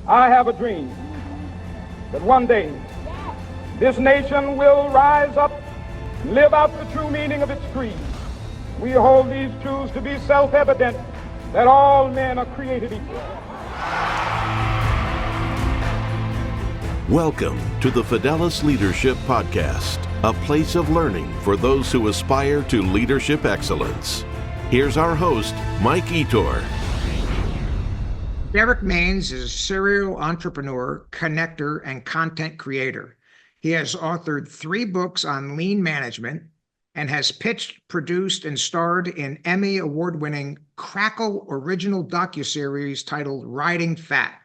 I have a dream that one day this nation will rise up and live out the true meaning of its creed. We hold these truths to be self-evident, that all men are created equal. Welcome to the Fidelis Leadership Podcast, a place of learning for those who aspire to leadership excellence. Here's our host, Mike Etor. Derrick Mains is a serial entrepreneur, connector, and content creator. He has authored 3 books on lean management and has pitched, produced, and starred in Emmy Award-winning Crackle Original Docuseries titled Riding Phat.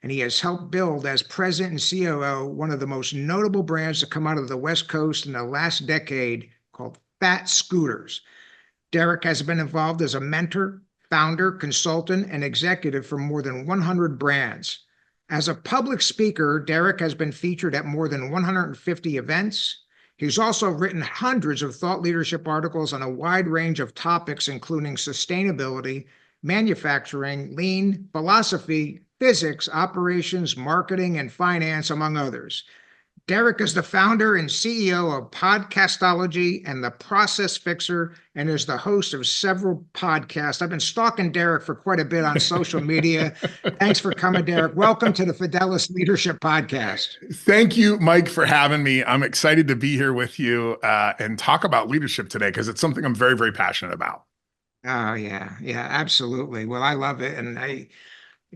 And he has helped build, as President and COO, one of the most notable brands to come out of the West Coast in the last decade called Phat Scooters. Derrick has been involved as a mentor, founder, consultant, and executive for more than 100 brands. As a public speaker, Derrick has been featured at more than 150 events. He's also written hundreds of thought leadership articles on a wide range of topics, including sustainability, manufacturing, lean, philosophy, physics, operations, marketing, and finance, among others. Derrick is the founder and CEO of Podcastology and The Process Fixer, and is the host of several podcasts. I've been stalking Derrick for quite a bit on social media. Thanks for coming, Derrick. Welcome to the Fidelis Leadership Podcast. Thank you, Mike, for having me. I'm excited to be here with you and talk about leadership today, because it's something I'm very, very passionate about. Oh, yeah, absolutely. Well, I love it. And I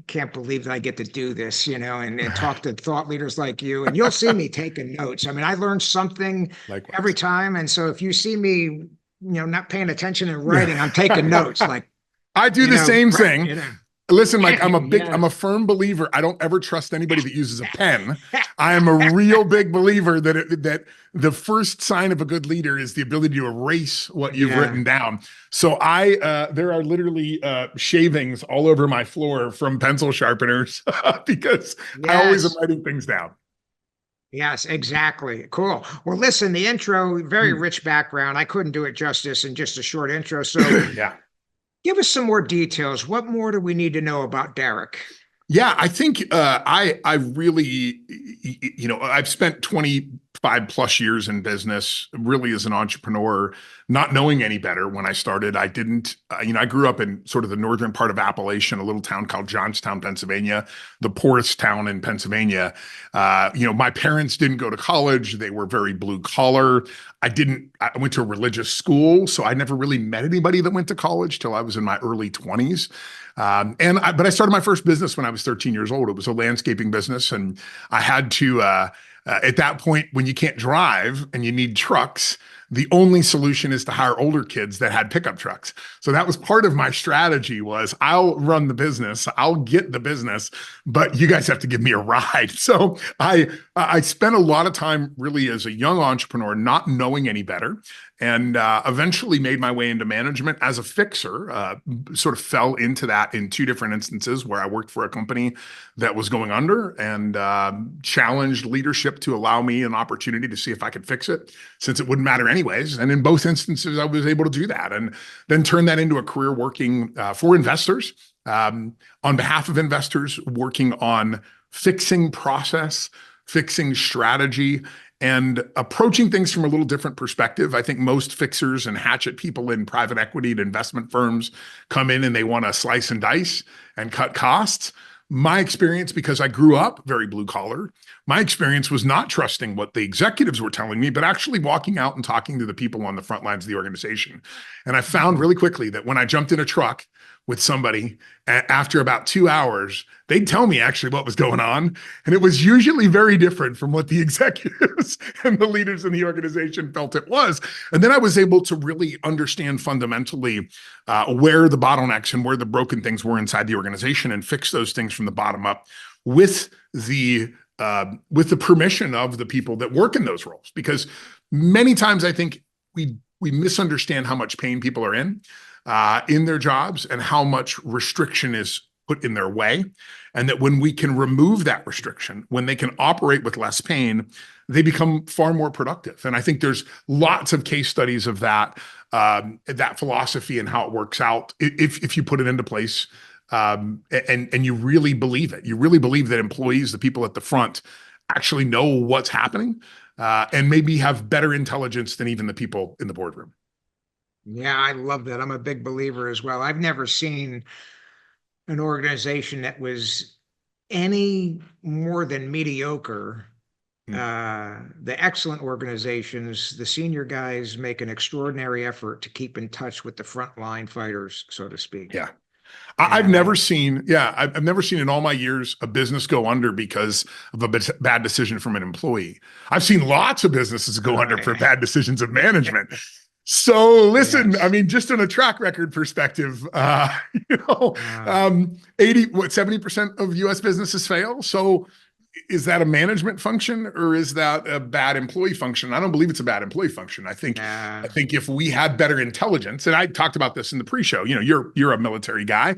can't believe that I get to do this, and talk to thought leaders like you. And you'll see me taking notes. I mean, I learn something Likewise. Every time. And so if you see me, not paying attention and writing, I'm taking notes. Like I do the same thing. Listen, Mike, I'm Yeah. a firm believer. I don't ever trust anybody that uses a pen. I am a real big believer that the first sign of a good leader is the ability to erase what you've written down. So there are literally shavings all over my floor from pencil sharpeners because I always am writing things down. Yes, exactly. Cool. Well, listen, the intro, very rich background. I couldn't do it justice in just a short intro. So Yeah. give us some more details. What more do we need to know about Derrick? Yeah, I think I really, I've spent 25 plus years in business, really as an entrepreneur, not knowing any better when I started. I didn't, I grew up in sort of the northern part of Appalachian, a little town called Johnstown, Pennsylvania, the poorest town in Pennsylvania. My parents didn't go to college. They were very blue collar. I went to a religious school, so I never really met anybody that went to college till I was in my early 20s. But I started my first business when I was 13 years old. It was a landscaping business. And I had to, at that point, when you can't drive and you need trucks, the only solution is to hire older kids that had pickup trucks. So that was part of my strategy was I'll run the business, I'll get the business, but you guys have to give me a ride. So I spent a lot of time really as a young entrepreneur, not knowing any better, and eventually made my way into management as a fixer, sort of fell into that in 2 different instances where I worked for a company that was going under and challenged leadership to allow me an opportunity to see if I could fix it, since it wouldn't matter anyways. And in both instances, I was able to do that and then turn that into a career working for investors, on behalf of investors, working on fixing process, fixing strategy, and approaching things from a little different perspective. I think most fixers and hatchet people in private equity and investment firms come in and they want to slice and dice and cut costs. My experience, because I grew up very blue collar, my experience was not trusting what the executives were telling me, but actually walking out and talking to the people on the front lines of the organization. And I found really quickly that when I jumped in a truck with somebody, after about 2 hours, they'd tell me actually what was going on. And it was usually very different from what the executives and the leaders in the organization felt it was. And then I was able to really understand fundamentally where the bottlenecks and where the broken things were inside the organization and fix those things from the bottom up with the permission of the people that work in those roles. Because many times I think we misunderstand how much pain people are in their jobs and how much restriction is put in their way. And that when we can remove that restriction, when they can operate with less pain, they become far more productive. And I think there's lots of case studies of that philosophy and how it works out if you put it into place and you really believe it. You really believe that employees, the people at the front, actually know what's happening, and maybe have better intelligence than even the people in the boardroom. Yeah, I love that. I'm a big believer as well. I've never seen an organization that was any more than mediocre. The excellent organizations, the senior guys make an extraordinary effort to keep in touch with the frontline fighters, so to speak. Yeah. I've never seen in all my years a business go under because of a bad decision from an employee. I've seen lots of businesses go under for bad decisions of management. So listen, I mean, just on a track record perspective, 70% of US businesses fail. So is that a management function or is that a bad employee function? I don't believe it's a bad employee function. I think if we had better intelligence, and I talked about this in the pre-show, you're a military guy.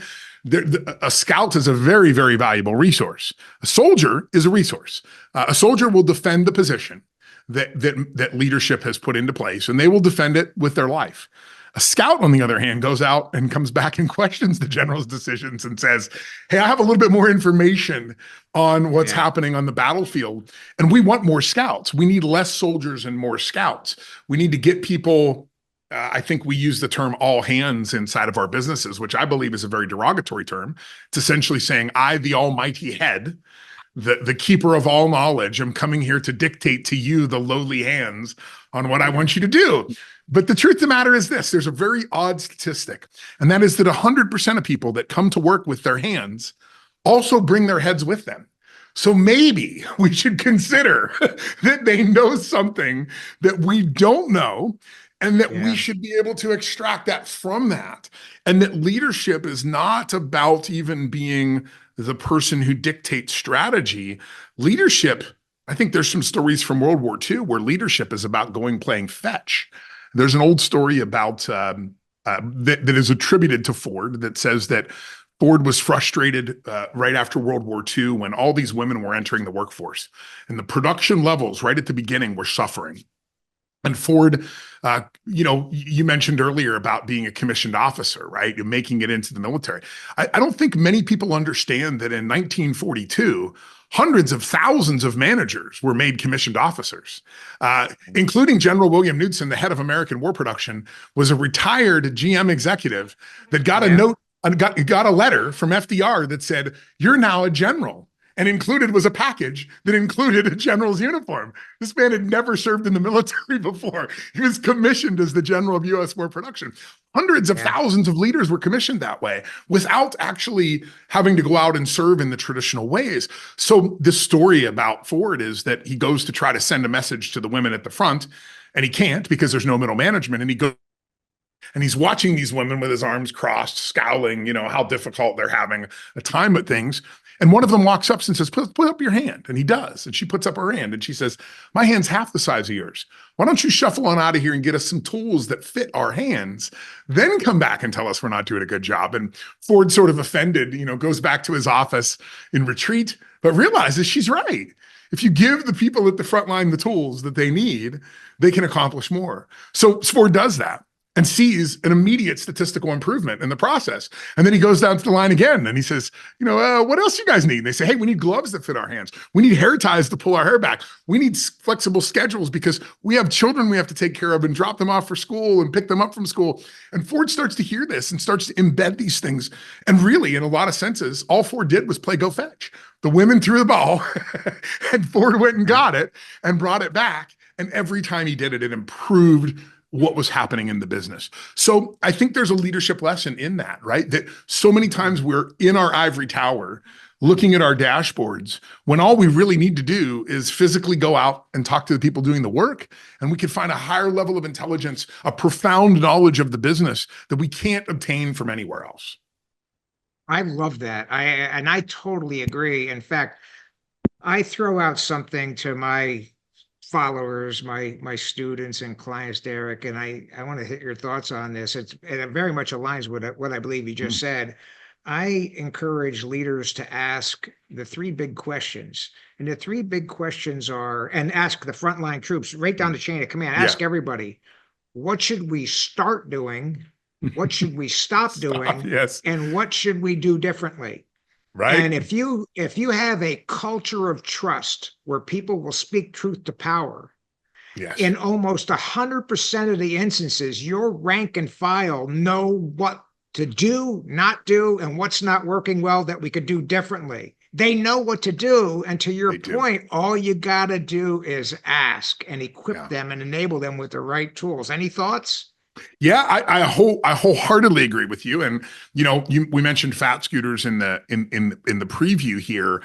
A scout is a very, very valuable resource. A soldier is a resource. A soldier will defend the position that leadership has put into place, and they will defend it with their life. A scout, on the other hand, goes out and comes back and questions the general's decisions and says, hey, I have a little bit more information on what's happening on the battlefield. And we want more scouts. We need less soldiers and more scouts. We need to get people, I think we use the term all hands inside of our businesses, which I believe is a very derogatory term. It's essentially saying, I, the almighty head, the keeper of all knowledge, I'm coming here to dictate to you, the lowly hands, on what I want you to do. But the truth of the matter is this, there's a very odd statistic, and that is that 100% of people that come to work with their hands also bring their heads with them. So maybe we should consider that they know something that we don't know, and that we should be able to extract that from that. And that leadership is not about even being the person who dictates strategy. Leadership, I think there's some stories from World War II where leadership is about playing fetch. There's an old story about that is attributed to Ford that says that Ford was frustrated right after World War II when all these women were entering the workforce, and the production levels right at the beginning were suffering. And Ford, you mentioned earlier about being a commissioned officer, right? You're making it into the military. I don't think many people understand that in 1942, hundreds of thousands of managers were made commissioned officers, including General William Knudsen, the head of American war production, was a retired GM executive that got a note, got a letter from FDR that said, you're now a general. And included was a package that included a general's uniform. This man had never served in the military before. He was commissioned as the general of U.S. war production. Hundreds of thousands of leaders were commissioned that way without actually having to go out and serve in the traditional ways. So this story about Ford is that he goes to try to send a message to the women at the front, and he can't because there's no middle management. And he goes, and he's watching these women with his arms crossed, scowling, how difficult they're having a time at things. And one of them walks up and says, put up your hand. And he does. And she puts up her hand and she says, my hand's half the size of yours. Why don't you shuffle on out of here and get us some tools that fit our hands, then come back and tell us we're not doing a good job. And Ford, sort of offended, goes back to his office in retreat, but realizes she's right. If you give the people at the front line the tools that they need, they can accomplish more. So Ford does that and sees an immediate statistical improvement in the process. And then he goes down to the line again and he says, what else you guys need? And they say, hey, we need gloves that fit our hands. We need hair ties to pull our hair back. We need flexible schedules because we have children we have to take care of and drop them off for school and pick them up from school. And Ford starts to hear this and starts to embed these things. And really, in a lot of senses, all Ford did was play go fetch. The women threw the ball and Ford went and got it and brought it back. And every time he did it, it improved what was happening in the business. So I think there's a leadership lesson in that, right? That so many times we're in our ivory tower looking at our dashboards when all we really need to do is physically go out and talk to the people doing the work. And we can find a higher level of intelligence, a profound knowledge of the business that we can't obtain from anywhere else. I love that. I totally agree. In fact, I throw out something to my followers, my students and clients, Derrick, and I want to hit your thoughts on this. It very much aligns with what I believe you just said. I encourage leaders to ask the three big questions. And the three big questions are, and ask the frontline troops right down the chain of command, ask everybody, what should we start doing What should we stop doing? Yes. And what should we do differently? Right. And if you have a culture of trust where people will speak truth to power, Yes. in almost 100% of the instances, your rank and file know what to do, not do, and what's not working well that we could do differently. They know what to do. And to your point, all you got to do is ask and equip them and enable them with the right tools. Any thoughts? Yeah, I wholeheartedly agree with you. And we mentioned Phat Scooters in the preview here.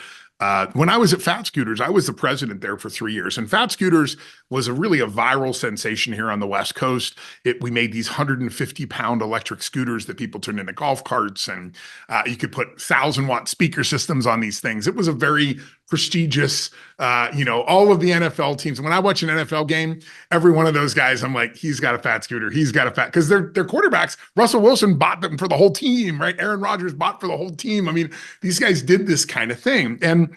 When I was at Phat Scooters, I was the president there for 3 years, and Phat Scooters was really a viral sensation here on the West Coast. We made these 150-pound electric scooters that people turned into golf carts, and you could put 1,000-watt speaker systems on these things. It was a very prestigious, all of the NFL teams. When I watch an NFL game, every one of those guys, I'm like, he's got a Phat Scooter. He's got a Phat, because they're quarterbacks. Russell Wilson bought them for the whole team, right? Aaron Rodgers bought for the whole team. I mean, these guys did this kind of thing. And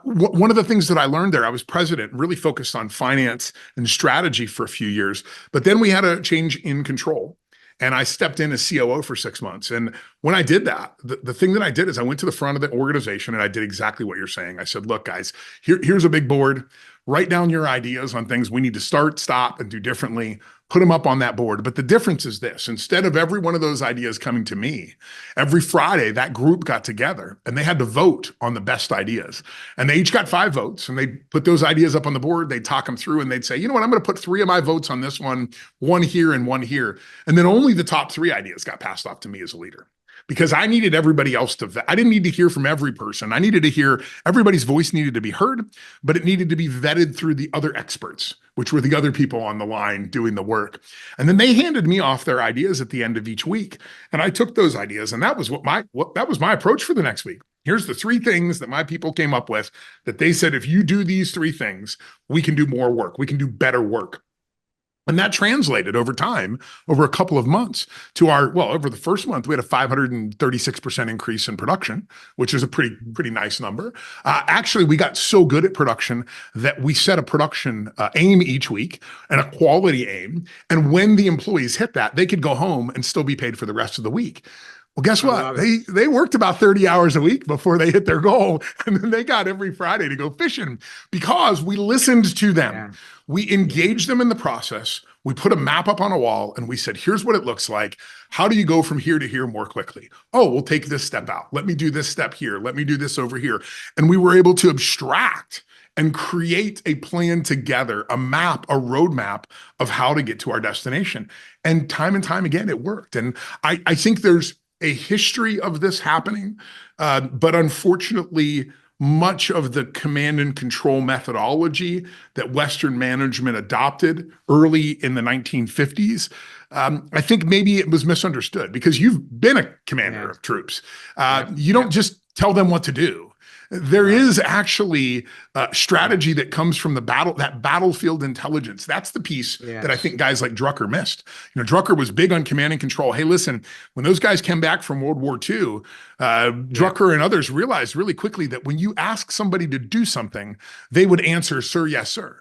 one of the things that I learned there, I was president, really focused on finance and strategy for a few years, but then we had a change in control. And I stepped in as COO for 6 months. And when I did that, the thing that I did is I went to the front of the organization and I did exactly what you're saying. I said, look, guys, here's a big board. Write down your ideas on things we need to start, stop, and do differently. Put them up on that board. But the difference is this: instead of every one of those ideas coming to me, every Friday, that group got together and they had to vote on the best ideas. And they each got 5 votes, and they put those ideas up on the board. They'd talk them through and they'd say, you know what, I'm going to put 3 of my votes on this one here and one here. And then only the top 3 ideas got passed off to me as a leader, because I needed everybody else I didn't need to hear from every person. I needed to hear everybody's voice needed to be heard, but it needed to be vetted through the other experts, which were the other people on the line doing the work. And then they handed me off their ideas at the end of each week. And I took those ideas, and that was that was my approach for the next week. Here's the 3 things that my people came up with that they said, if you do these 3 things, we can do more work. We can do better work. And that translated over time, over a couple of months, to over the first month, we had a 536% increase in production, which is a pretty nice number. Actually, we got so good at production that we set a production aim each week and a quality aim. And when the employees hit that, they could go home and still be paid for the rest of the week. Well, guess what? They worked about 30 hours a week before they hit their goal. And then they got every Friday to go fishing because we listened to them. Yeah. We engaged them in the process. We put a map up on a wall and we said, here's what it looks like. How do you go from here to here more quickly? Oh, we'll take this step out. Let me do this step here. Let me do this over here. And we were able to abstract and create a plan together, a map, a roadmap of how to get to our destination. And time again, it worked. And I think there's a history of this happening, but unfortunately, much of the command and control methodology that Western management adopted early in the 1950s, I think maybe it was misunderstood, because you've been a commander of troops. You don't just tell them what to do. There is actually a strategy that comes from that battlefield intelligence. That's the piece that I think guys like Drucker missed. Drucker was big on command and control. Hey, listen, when those guys came back from World War II, Drucker and others realized really quickly that when you ask somebody to do something, they would answer, sir, yes, sir.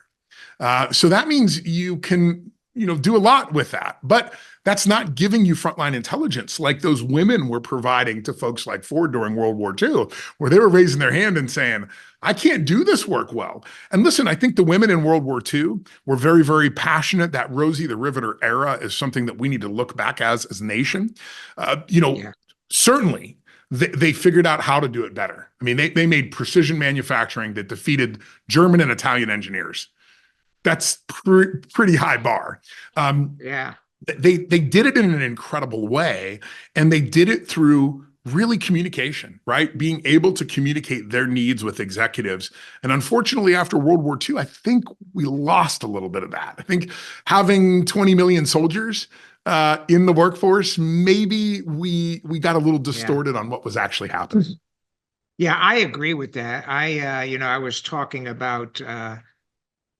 So that means you can do a lot with that. But that's not giving you frontline intelligence like those women were providing to folks like Ford during World War II, where they were raising their hand and saying, I can't do this work well. And listen, I think the women in World War II were very, very passionate. That Rosie the Riveter era is something that we need to look back as a nation. Certainly, they figured out how to do it better. I mean, they made precision manufacturing that defeated German and Italian engineers. That's pretty high bar. They did it in an incredible way, and they did it through really communication, right? Being able to communicate their needs with executives. And unfortunately, after World War II, I think we lost a little bit of that. I think having 20 million soldiers in the workforce, maybe we got a little distorted on what was actually happening. Yeah, I agree with that. I was talking about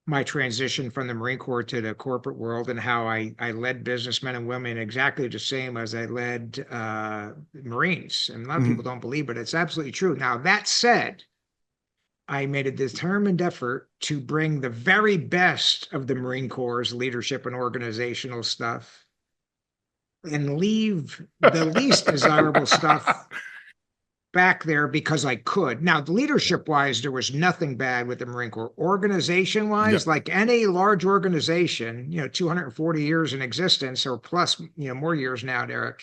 my transition from the Marine Corps to the corporate world and how I led businessmen and women exactly the same as I led Marines. And a lot of people don't believe, but it's absolutely true. Now, that said, I made a determined effort to bring the very best of the Marine Corps' leadership and organizational stuff and leave the least desirable stuff back there because I could. Now, leadership wise, there was nothing bad with the Marine Corps. Organization wise, like any large organization, 240 years in existence or plus, more years now, Derrick.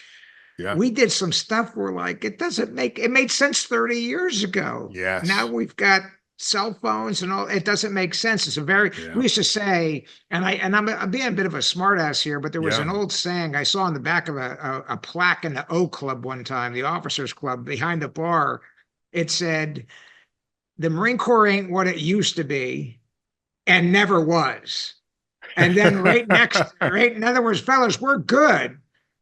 Yeah. We did some stuff where it made sense 30 years ago. Yes. Now we've got cell phones and all. It doesn't make sense. It's we used to say, and I'm being a bit of a smartass here, but there was an old saying I saw on the back of a plaque in the O Club one time, the officers club behind the bar. It said, the Marine Corps ain't what it used to be and never was. And then right in other words, fellas, we're good,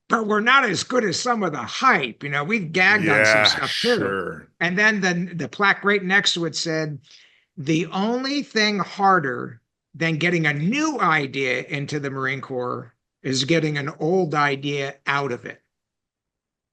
but we're not as good as some of the hype. We've gagged on some stuff too. Sure. And then the plaque right next to it said, the only thing harder than getting a new idea into the Marine Corps is getting an old idea out of it.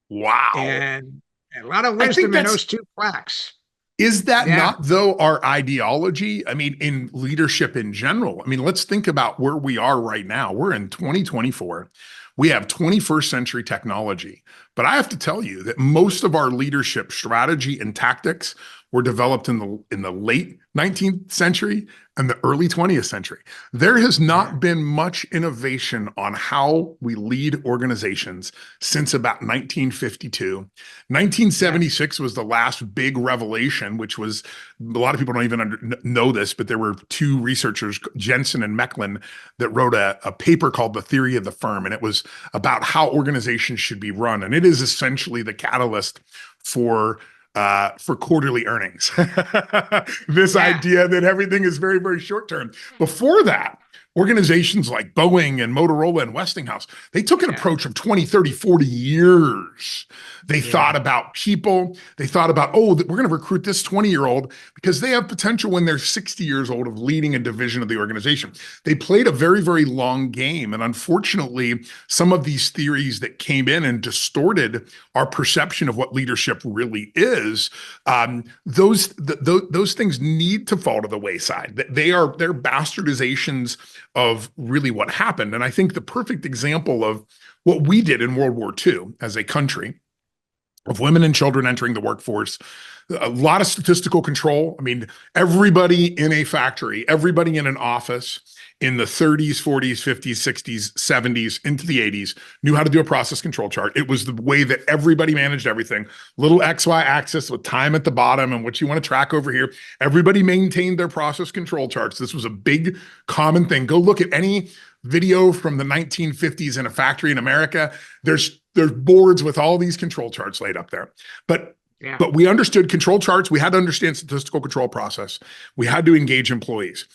Wow. And a lot of wisdom in those two plaques. Is that not, though, our ideology? I mean, in leadership in general. I mean, let's think about where we are right now. We're in 2024. We have 21st century technology. But I have to tell you that most of our leadership strategy and tactics were developed in the late 19th century and the early 20th century. There has not been much innovation on how we lead organizations since about 1952. 1976 was the last big revelation, which was, a lot of people don't even know this, but there were two researchers, Jensen and Mecklin, that wrote a paper called The Theory of the Firm, and it was about how organizations should be run. And it is essentially the catalyst for quarterly earnings. This idea that everything is very, very short term. Before that, organizations like Boeing and Motorola and Westinghouse, they took an approach of 20, 30, 40 years. They thought about people. They thought about, we're going to recruit this 20-year-old because they have potential when they're 60 years old of leading a division of the organization. They played a very, very long game. And unfortunately, some of these theories that came in and distorted our perception of what leadership really is, those things need to fall to the wayside. They're bastardizations of really what happened. And I think the perfect example of what we did in World War II as a country, of women and children entering the workforce, a lot of statistical control. I mean, everybody in a factory, everybody in an office in the 30s, 40s, 50s, 60s, 70s, into the 80s knew how to do a process control chart. It was the way that everybody managed everything. Little XY axis with time at the bottom and what you want to track over here. Everybody maintained their process control charts. This was a big common thing. Go look at any video from the 1950s in a factory in America. There's boards with all these control charts laid up there. But we understood control charts. We had to understand statistical control process. We had to engage employees.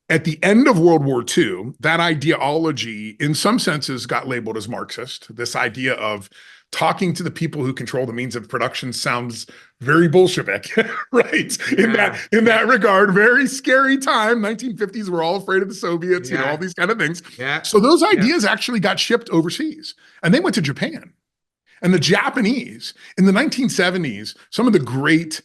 At the end of World War II, that ideology, in some senses, got labeled as Marxist. This idea of talking to the people who control the means of production sounds very Bolshevik, right? In that regard, very scary time. 1950s, we're all afraid of the Soviets, all these kind of things. So those ideas actually got shipped overseas, and they went to Japan. And the Japanese, in the 1970s, some of the great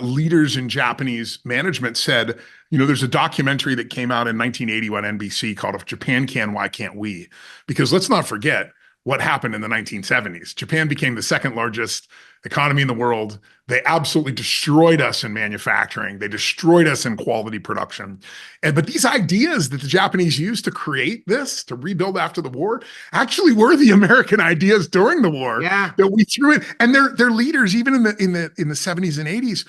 leaders in Japanese management said, there's a documentary that came out in 1980 on NBC called If Japan Can, Why Can't We? Because let's not forget what happened in the 1970s. Japan became the second largest economy in the world. They absolutely destroyed us in manufacturing. They destroyed us in quality production. But these ideas that the Japanese used to create this, to rebuild after the war, actually were the American ideas during the war that we threw in. And their leaders, even in the 70s and 80s,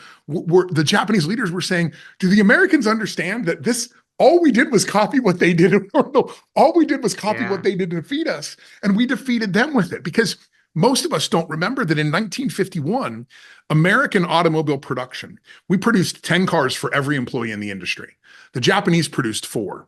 the Japanese leaders were saying, do the Americans understand that this, all we did was copy what they did. All we did was copy what they did to defeat us. And we defeated them with it. Because most of us don't remember that in 1951, American automobile production, we produced 10 cars for every employee in the industry. The Japanese produced 4.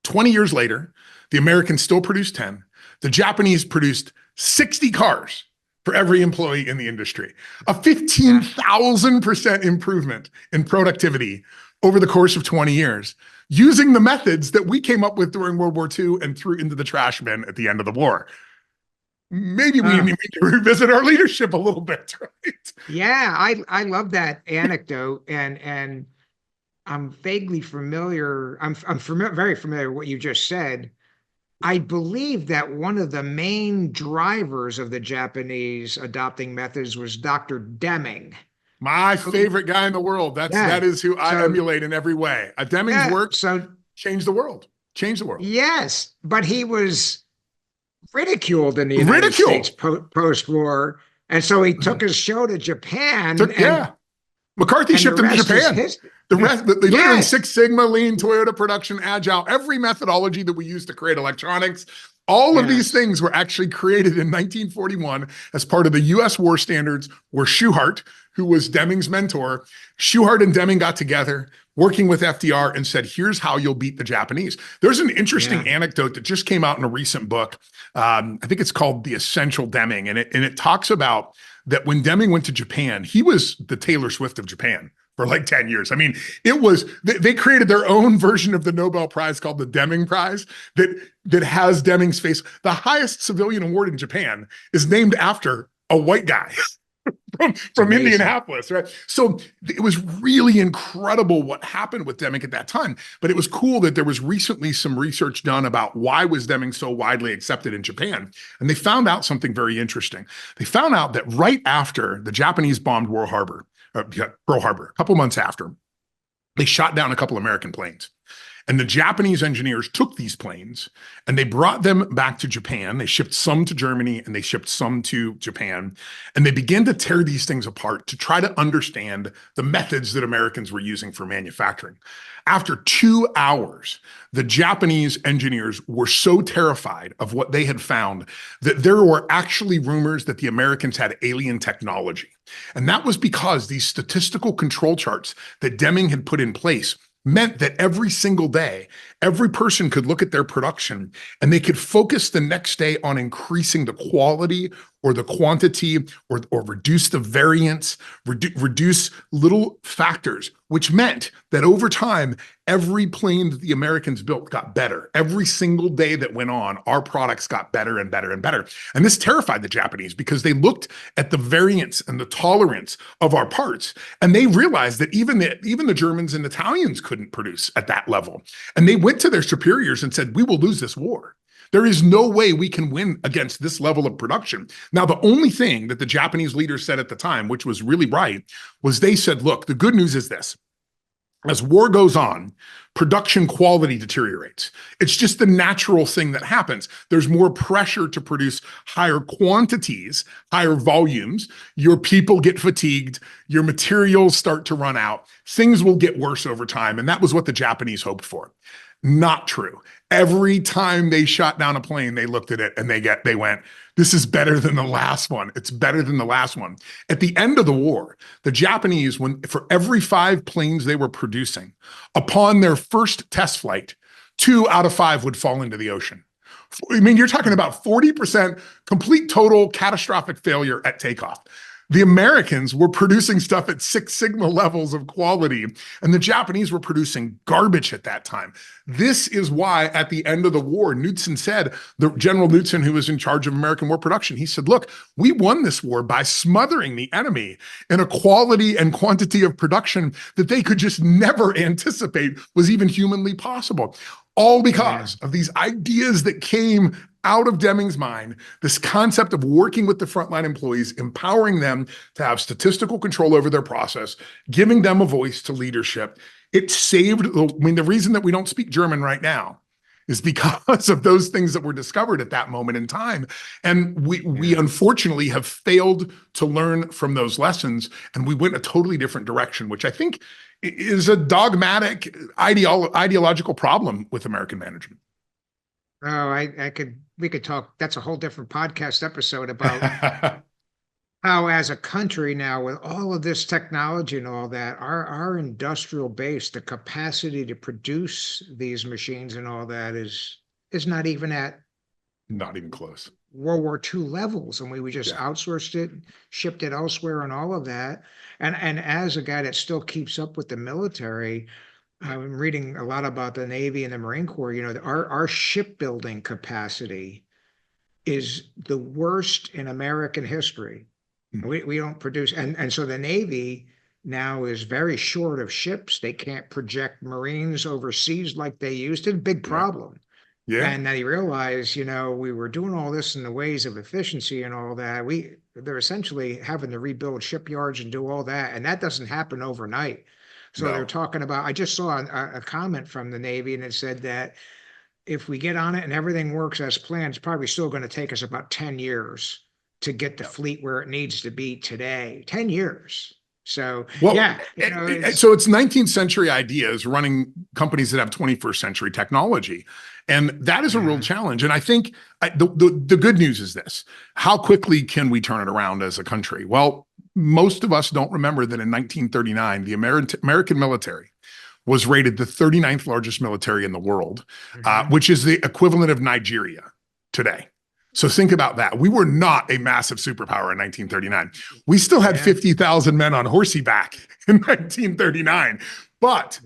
20 years later, the Americans still produced 10. The Japanese produced 60 cars for every employee in the industry. A 15,000% improvement in productivity over the course of 20 years, using the methods that we came up with during World War II and threw into the trash bin at the end of the war. Maybe we need to revisit our leadership a little bit, right? Yeah, I love that anecdote, and I'm vaguely familiar. I'm very familiar with what you just said. I believe that one of the main drivers of the Japanese adopting methods was Dr. Deming. My favorite guy in the world. That is who I emulate in every way. Deming's work changed the world. Changed the world. Yes, but he was ridiculed in the United States post-war, and so he took his show to Japan. McCarthy shipped him to Japan. They learned in Six Sigma, Lean, Toyota Production, Agile, every methodology that we use to create electronics. All of these things were actually created in 1941 as part of the U.S. war standards, where Schuhart, who was Deming's mentor, Schuhart and Deming got together, working with FDR, and said, here's how you'll beat the Japanese. There's an interesting anecdote that just came out in a recent book. I think it's called The Essential Deming. And it talks about that when Deming went to Japan, he was the Taylor Swift of Japan for like 10 years. I mean, they created their own version of the Nobel Prize called the Deming Prize that has Deming's face. The highest civilian award in Japan is named after a white guy from Indianapolis, right? So it was really incredible what happened with Deming at that time. But it was cool that there was recently some research done about why was Deming so widely accepted in Japan. And they found out something very interesting. They found out that right after the Japanese bombed Pearl Harbor, a couple months after, they shot down a couple American planes. And the Japanese engineers took these planes and they brought them back to Japan. They shipped some to Germany and they shipped some to Japan. And they began to tear these things apart to try to understand the methods that Americans were using for manufacturing. After 2 hours, the Japanese engineers were so terrified of what they had found that there were actually rumors that the Americans had alien technology. And that was because these statistical control charts that Deming had put in place meant that every single day, every person could look at their production and they could focus the next day on increasing the quality or the quantity or reduce the variance, reduce little factors, which meant that over time, every plane that the Americans built got better. Every single day that went on, our products got better and better and better. And this terrified the Japanese because they looked at the variance and the tolerance of our parts, and they realized that even the Germans and Italians couldn't produce at that level. And they went to their superiors and said, we will lose this war. There is no way we can win against this level of production. Now, the only thing that the Japanese leaders said at the time, which was really right, was they said, look, the good news is this. As war goes on, production quality deteriorates. It's just the natural thing that happens. There's more pressure to produce higher quantities, higher volumes. Your people get fatigued. Your materials start to run out. Things will get worse over time. And that was what the Japanese hoped for. Not true. Every time they shot down a plane, they looked at it and they went, this is better than the last one. It's better than the last one. At the end of the war, the Japanese, for every 5 planes they were producing, upon their first test flight, 2 out of 5 would fall into the ocean. I mean, you're talking about 40% complete total catastrophic failure at takeoff. The Americans were producing stuff at Six Sigma levels of quality, and the Japanese were producing garbage at that time. This is why at the end of the war, Knudsen said, the General Knudsen, who was in charge of American war production, he said, look, we won this war by smothering the enemy in a quality and quantity of production that they could just never anticipate was even humanly possible. All because of these ideas that came out of Deming's mind, this concept of working with the frontline employees, empowering them to have statistical control over their process, giving them a voice to leadership. It saved, the reason that we don't speak German right now is because of those things that were discovered at that moment in time. And we unfortunately have failed to learn from those lessons, and we went a totally different direction, which I think is a dogmatic ideological problem with American management. Oh, we could talk. That's a whole different podcast episode about how, as a country now, with all of this technology and all that, our industrial base, the capacity to produce these machines and all that is not even close. World War II levels. And we just outsourced it, shipped it elsewhere and all of that. And as a guy that still keeps up with the military, I'm reading a lot about the Navy and the Marine Corps. You know, our shipbuilding capacity is the worst in American history. We don't produce, and so the Navy now is very short of ships. They can't project Marines overseas like they used to. Big problem. Yeah. And then he realized, we were doing all this in the ways of efficiency and all that. They're essentially having to rebuild shipyards and do all that. And that doesn't happen overnight. So they're No. talking about, I just saw a comment from the Navy, and it said that if we get on it and everything works as planned, it's probably still going to take us about 10 years to get the fleet where it needs to be today. 10 years. So, Well, yeah. so it's 19th century ideas running companies that have 21st century technology. And that is a real challenge. And I think the good news is this: how quickly can we turn it around as a country? Well, most of us don't remember that in 1939, the American military was rated the 39th largest military in the world, which is the equivalent of Nigeria today. So think about that. We were not a massive superpower in 1939. We still had 50,000 men on horseback in 1939. But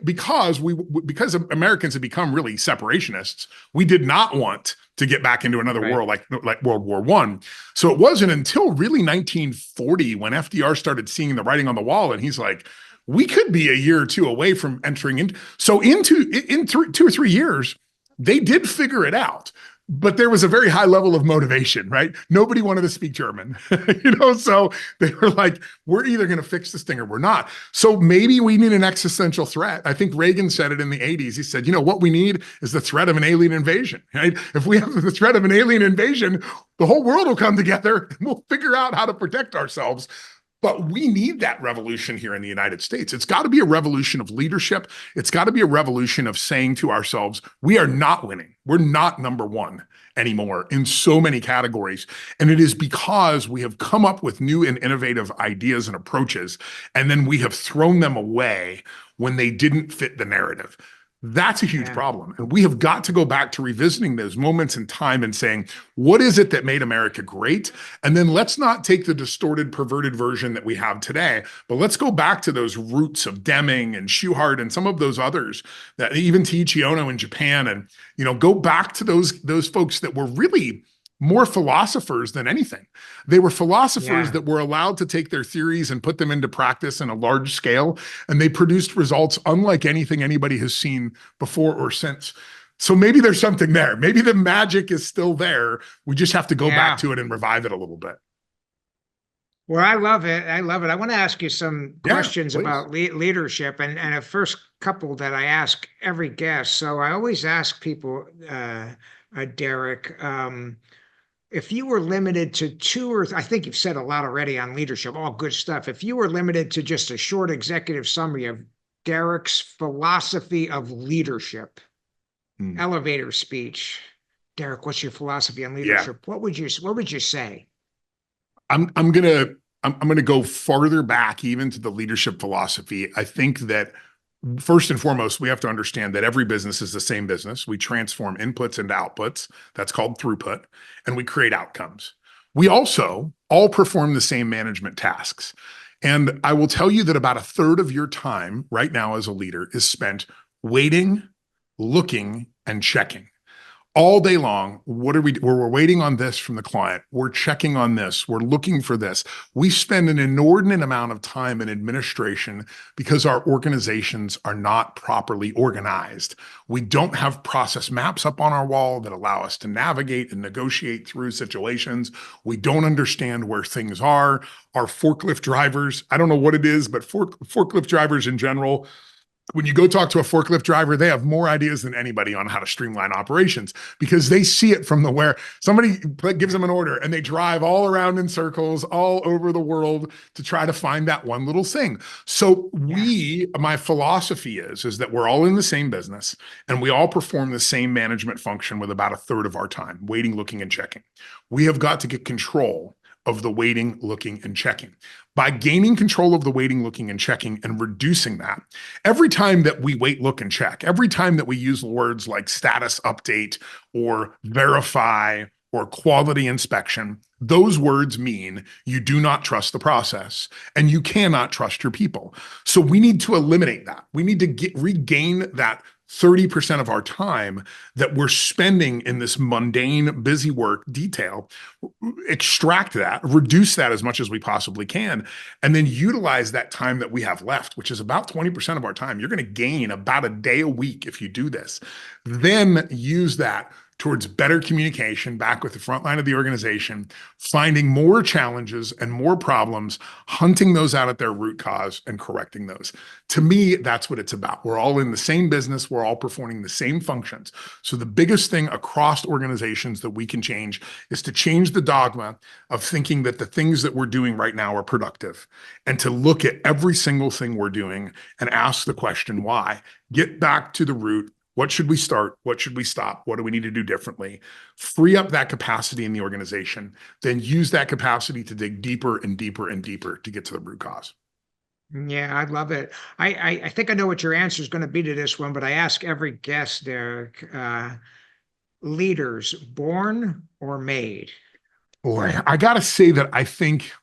because Americans had become really separationists, we did not want to get back into another world like World War I. So it wasn't until really 1940 when FDR started seeing the writing on the wall, and he's like, we could be a year or two away from entering in. So in 2 or 3 years, they did figure it out. But there was a very high level of motivation, right? Nobody wanted to speak German, so they were like, we're either going to fix this thing or we're not. So maybe we need an existential threat. I think Reagan said it in the 80s. He said, what we need is the threat of an alien invasion, right? If we have the threat of an alien invasion, the whole world will come together and we'll figure out how to protect ourselves. But we need that revolution here in the United States. It's got to be a revolution of leadership. It's got to be a revolution of saying to ourselves, we are not winning. We're not number one anymore in so many categories. And it is because we have come up with new and innovative ideas and approaches, and then we have thrown them away when they didn't fit the narrative. That's a huge problem. And we have got to go back to revisiting those moments in time and saying, what is it that made America great? And then let's not take the distorted, perverted version that we have today, but let's go back to those roots of Deming and Schuhart and some of those others, that even Teiichi Ono in Japan, and go back to those folks that were really more philosophers than anything. They were philosophers that were allowed to take their theories and put them into practice in a large scale, and they produced results unlike anything anybody has seen before or since. So maybe there's something there. Maybe the magic is still there. We just have to go back to it and revive it a little bit. Well, I love it. I want to ask you some questions about leadership, and a first couple that I ask every guest. So I always ask people, Derrick, if you were limited to I think you've said a lot already on leadership, all good stuff. If you were limited to just a short executive summary of Derrick's philosophy of leadership, elevator speech, Derrick, what's your philosophy on leadership? What would you say? I'm gonna go farther back even to the leadership philosophy. I think that first and foremost, we have to understand that every business is the same business. We transform inputs into outputs. That's called throughput. And we create outcomes. We also all perform the same management tasks. And I will tell you that about a third of your time right now as a leader is spent waiting, looking, and checking. All day long, we're waiting on this from the client. We're checking on this. We're looking for this. We spend an inordinate amount of time in administration because our organizations are not properly organized. We don't have process maps up on our wall that allow us to navigate and negotiate through situations. We don't understand where things are. Our forklift drivers, I don't know what it is, but forklift drivers in general, when you go talk to a forklift driver, they have more ideas than anybody on how to streamline operations because they see it from where somebody gives them an order and they drive all around in circles all over the world to try to find that one little thing. So my philosophy is that we're all in the same business and we all perform the same management function with about a third of our time, waiting, looking, and checking. We have got to get control of the waiting, looking, and checking. By gaining control of the waiting, looking, and checking and reducing that, every time that we wait, look, and check, every time that we use words like status update or verify or quality inspection, those words mean you do not trust the process and you cannot trust your people. So we need to eliminate that. We need to regain that 30% of our time that we're spending in this mundane, busy work detail, extract that, reduce that as much as we possibly can, and then utilize that time that we have left, which is about 20% of our time. You're going to gain about a day a week if you do this. Then use that towards better communication back with the front line of the organization, finding more challenges and more problems, hunting those out at their root cause and correcting those. To me, that's what it's about. We're all in the same business. We're all performing the same functions. So the biggest thing across organizations that we can change is to change the dogma of thinking that the things that we're doing right now are productive, and to look at every single thing we're doing and ask the question, why? Get back to the root. What should we start? What should we stop? What do we need to do differently? Free up that capacity in the organization, then use that capacity to dig deeper and deeper and deeper to get to the root cause. Yeah, I love it. I think I know what your answer is going to be to this one, but I ask every guest, Derrick, leaders born or made? Boy, I got to say that I think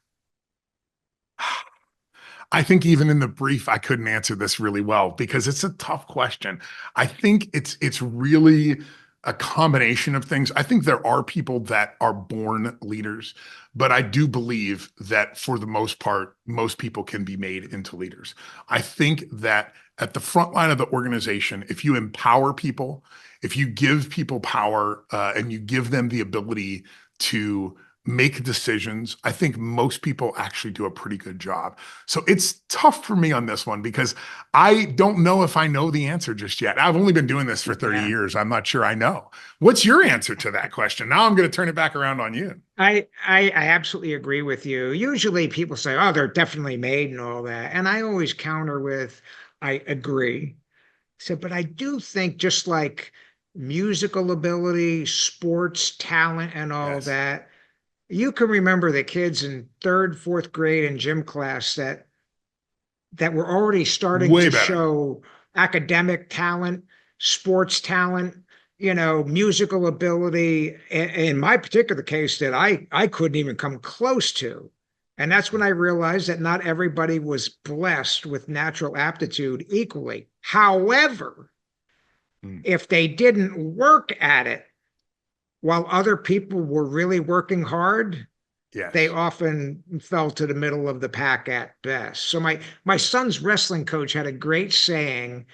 even in the brief, I couldn't answer this really well because it's a tough question. I think it's really a combination of things. I think there are people that are born leaders, but I do believe that for the most part, most people can be made into leaders. I think that at the front line of the organization, if you empower people, if you give people power and you give them the ability to make decisions, I think most people actually do a pretty good job. So it's tough for me on this one because I don't know if I know the answer just yet. I've only been doing this for 30 years. I'm not sure I know. What's your answer to that question? Now I'm going to turn it back around on you. I absolutely agree with you. Usually people say, oh, they're definitely made and all that. And I always counter with, I agree. So, but I do think just like musical ability, sports talent and all that, you can remember the kids in third, fourth grade in gym class that were already starting to show academic talent, sports talent, musical ability. In my particular case, that I couldn't even come close to. And that's when I realized that not everybody was blessed with natural aptitude equally. However, if they didn't work at it, while other people were really working hard, they often fell to the middle of the pack at best. So my son's wrestling coach had a great saying,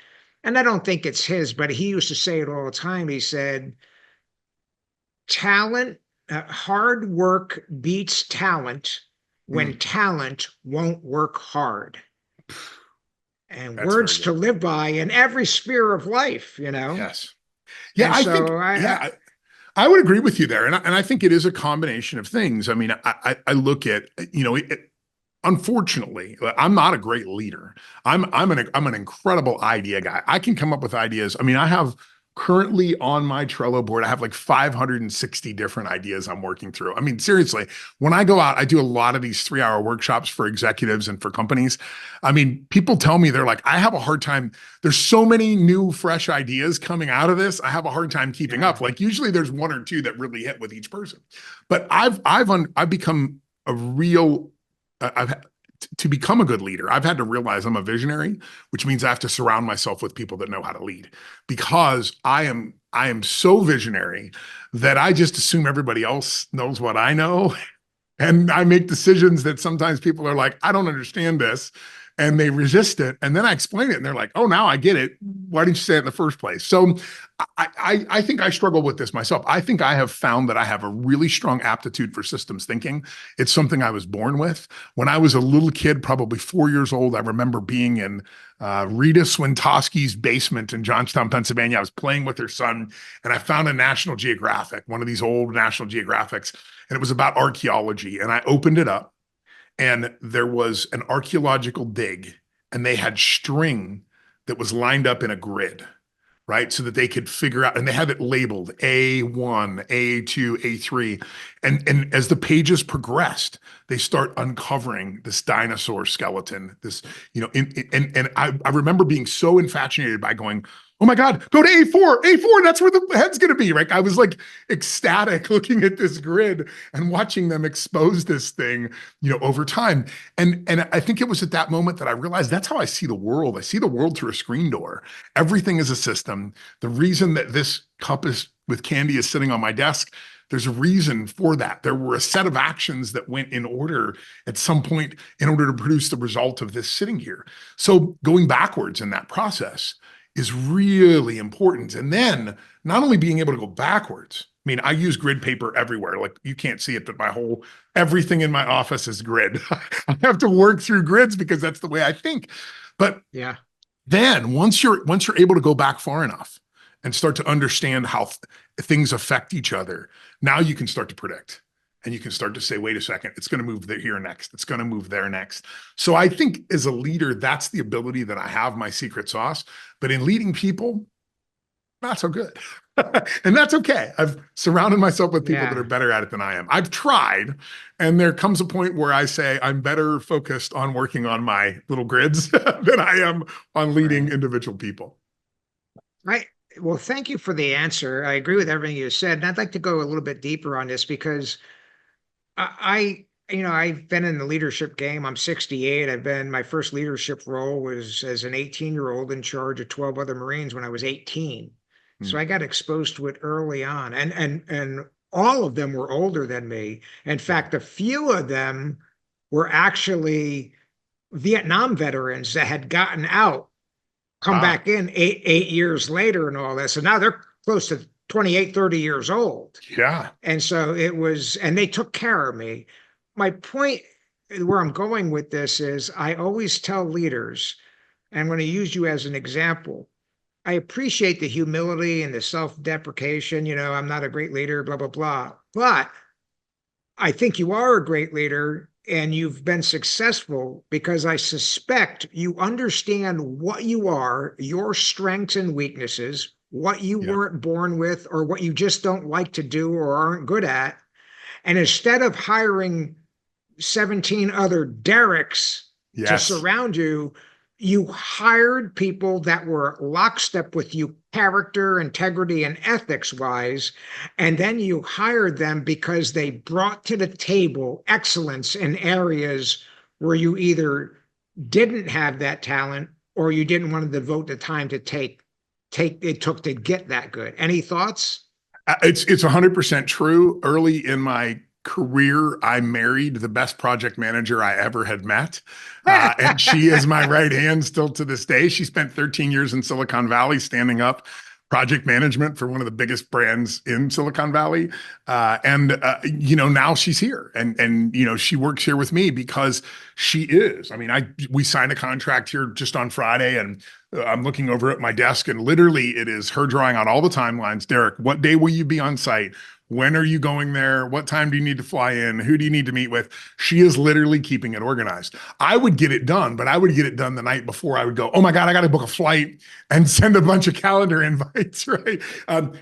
and I don't think it's his, but he used to say it all the time. He said, hard work beats talent when talent won't work hard. And that's words to live by in every sphere of life, Yes. Yeah, I would agree with you there. And I think it is a combination of things. I mean, I look at, unfortunately, I'm not a great leader. I'm an incredible idea guy. I can come up with ideas. I mean, I have currently on my Trello board, I have like 560 different ideas I'm working through. I mean, seriously, when I go out, I do a lot of these 3-hour workshops for executives and for companies. I mean, people tell me, they're like, I have a hard time. There's so many new, fresh ideas coming out of this. I have a hard time keeping up. Like usually there's 1 or 2 that really hit with each person. But I've become a real, to become a good leader, I've had to realize I'm a visionary, which means I have to surround myself with people that know how to lead, because I am so visionary that I just assume everybody else knows what I know. And I make decisions that sometimes people are like, I don't understand this. And they resist it. And then I explain it and they're like, oh, now I get it. Why didn't you say it in the first place? So I think I struggle with this myself. I think I have found that I have a really strong aptitude for systems thinking. It's something I was born with. When I was a little kid, probably 4 years old, I remember being in Rita Swintoski's basement in Johnstown, Pennsylvania. I was playing with her son and I found a National Geographic, one of these old National Geographics, and it was about archaeology. And I opened it up. And there was an archaeological dig, and they had string that was lined up in a grid, right? So that they could figure out, and they have it labeled A1, A2, A3. And as the pages progressed, they start uncovering this dinosaur skeleton, this, and I remember being so infatuated by going, oh my God, go to A4, that's where the head's going to be, right? I was like ecstatic looking at this grid and watching them expose this thing, over time. And I think it was at that moment that I realized that's how I see the world. I see the world through a screen door. Everything is a system. The reason that this cup with candy is sitting on my desk, there's a reason for that. There were a set of actions that went in order at some point in order to produce the result of this sitting here. So going backwards in that process is really important. And then not only being able to go backwards, I mean, I use grid paper everywhere. Like you can't see it, but everything in my office is grid. I have to work through grids because that's the way I think. But yeah, then once you're able to go back far enough and start to understand how things affect each other, now you can start to predict. And you can start to say, wait a second, it's going to move here next. It's going to move there next. So I think as a leader, that's the ability that I have, my secret sauce. But in leading people, not so good. And that's okay. I've surrounded myself with people that are better at it than I am. I've tried. And there comes a point where I say, I'm better focused on working on my little grids than I am on leading individual people. Right. Well, thank you for the answer. I agree with everything you said. And I'd like to go a little bit deeper on this because I've been in the leadership game. I'm 68. My first leadership role was as an 18-year-old in charge of 12 other Marines when I was 18. So I got exposed to it early on, and all of them were older than me. In fact, a few of them were actually Vietnam veterans that had gotten out, come back in eight years later and all that. So now they're close to 28, 30 years old. Yeah. And so and they took care of me. My point, where I'm going with this is I always tell leaders, and I'm going to use you as an example. I appreciate the humility and the self-deprecation. I'm not a great leader, blah, blah, blah. But I think you are a great leader and you've been successful because I suspect you understand what you are, your strengths and weaknesses, what you weren't born with or what you just don't like to do or aren't good at. And instead of hiring 17 other Derricks to surround you, you hired people that were lockstep with you, character, integrity, and ethics wise. And then you hired them because they brought to the table excellence in areas where you either didn't have that talent or you didn't want to devote the time to take it took to get that good. Any thoughts? It's 100% true. Early in my career, I married the best project manager I ever had met. And she is my right hand still to this day. She spent 13 years in Silicon Valley standing up project management for one of the biggest brands in Silicon Valley. Now she's here and she works here with me because she is. I mean, we signed a contract here just on Friday and I'm looking over at my desk and literally it is her drawing out all the timelines. Derrick, what day will you be on site? When are you going there? What time do you need to fly in? Who do you need to meet with? She is literally keeping it organized. I would get it done, but I would get it done the night before. I would go, oh my God, I got to book a flight and send a bunch of calendar invites, right?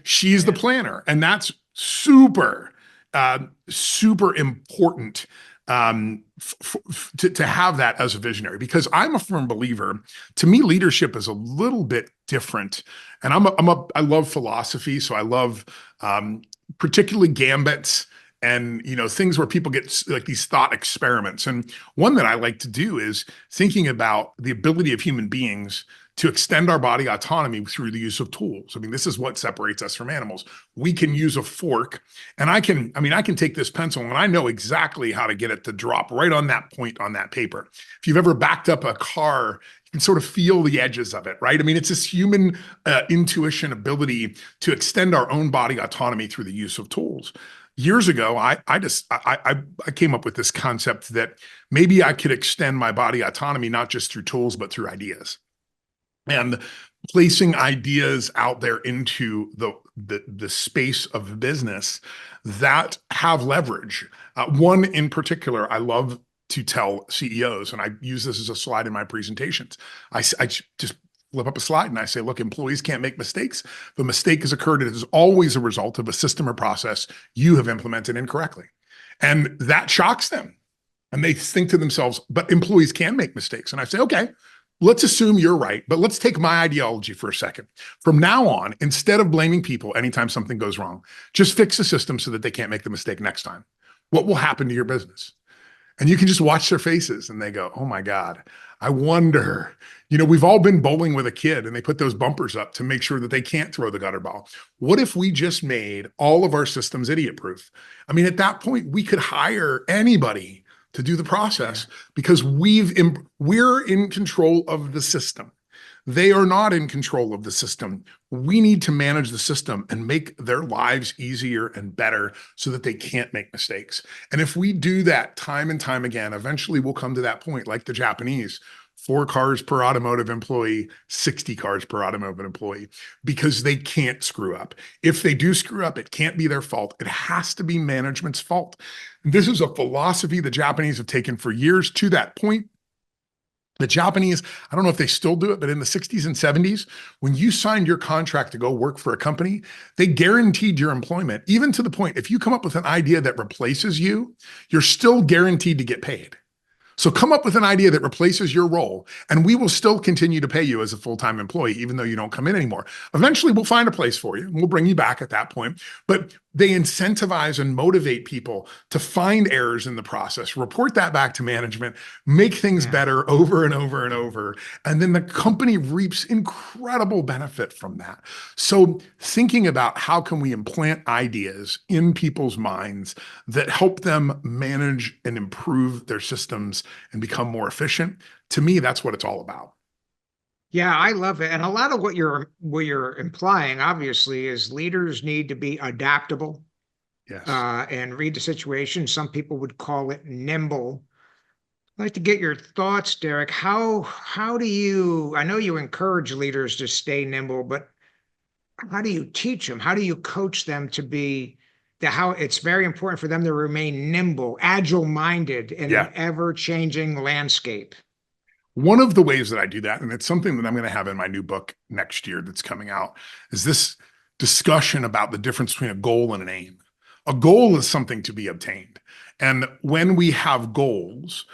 She's the planner. And that's super important to have that as a visionary, because I'm a firm believer. To me, leadership is a little bit different. And I love philosophy. So I love particularly gambits and things where people get like these thought experiments. And one that I like to do is thinking about the ability of human beings to extend our body autonomy through the use of tools. I mean, this is what separates us from animals. We can use a fork, and I can take this pencil and I know exactly how to get it to drop right on that point on that paper. If you've ever backed up a car, you can sort of feel the edges of it, right? I mean, it's this human intuition ability to extend our own body autonomy through the use of tools. Years ago, I came up with this concept that maybe I could extend my body autonomy, not just through tools, but through ideas. And placing ideas out there into the space of business that have leverage. One in particular, I love to tell CEOs, and I use this as a slide in my presentations. I just flip up a slide and I say, look, employees can't make mistakes. If a mistake has occurred, it is always a result of a system or process you have implemented incorrectly. And that shocks them. And they think to themselves, but employees can make mistakes. And I say, okay, let's assume you're right, but let's take my ideology for a second. From now on, instead of blaming people anytime something goes wrong, just fix the system so that they can't make the mistake next time. What will happen to your business? And you can just watch their faces and they go, oh my God, I wonder, we've all been bowling with a kid and they put those bumpers up to make sure that they can't throw the gutter ball. What if we just made all of our systems idiot proof? I mean, at that point, we could hire anybody to do the process because we're in control of the system. They are not in control of the system. We need to manage the system and make their lives easier and better so that they can't make mistakes. And if we do that time and time again, eventually we'll come to that point like the Japanese, 4 cars per automotive employee, 60 cars per automotive employee, because they can't screw up. If they do screw up, it can't be their fault. It has to be management's fault. This is a philosophy the Japanese have taken for years to that point. The Japanese, I don't know if they still do it, but in the 60s and 70s, when you signed your contract to go work for a company, they guaranteed your employment, even to the point, if you come up with an idea that replaces you, you're still guaranteed to get paid. So come up with an idea that replaces your role, and we will still continue to pay you as a full-time employee, even though you don't come in anymore. Eventually, we'll find a place for you, and we'll bring you back at that point. But they incentivize and motivate people to find errors in the process, report that back to management, make things better over and over and over. And then the company reaps incredible benefit from that. So thinking about how can we implant ideas in people's minds that help them manage and improve their systems and become more efficient, to me, that's what it's all about. Yeah, I love it. And a lot of what you're implying, obviously, is leaders need to be adaptable, Yes. And read the situation. Some people would call it nimble. I'd like to get your thoughts, Derrick. How do you, I know you encourage leaders to stay nimble, but how do you teach them? How do you coach them to be how it's very important for them to remain nimble, agile-minded in an ever-changing landscape? One of the ways that I do that, and it's something that I'm going to have in my new book next year that's coming out, is this discussion about the difference between a goal and an aim. A goal is something to be obtained. And when we have goals,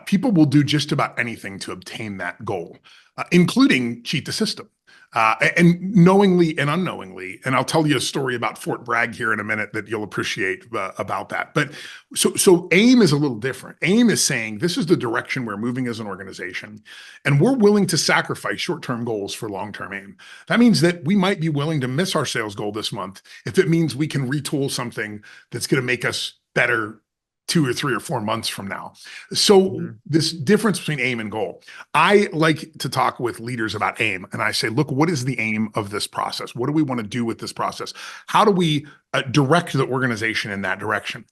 people will do just about anything to obtain that goal, including cheat the system. And knowingly and unknowingly, and I'll tell you a story about Fort Bragg here in a minute that you'll appreciate about that. But so AIM is a little different. AIM is saying this is the direction we're moving as an organization, and we're willing to sacrifice short-term goals for long-term aim. That means that we might be willing to miss our sales goal this month if it means we can retool something that's going to make us better 2 or 3 or 4 months from now. So this difference between aim and goal, I like to talk with leaders about aim. And I say, look, what is the aim of this process? What do we want to do with this process? How do we direct the organization in that direction?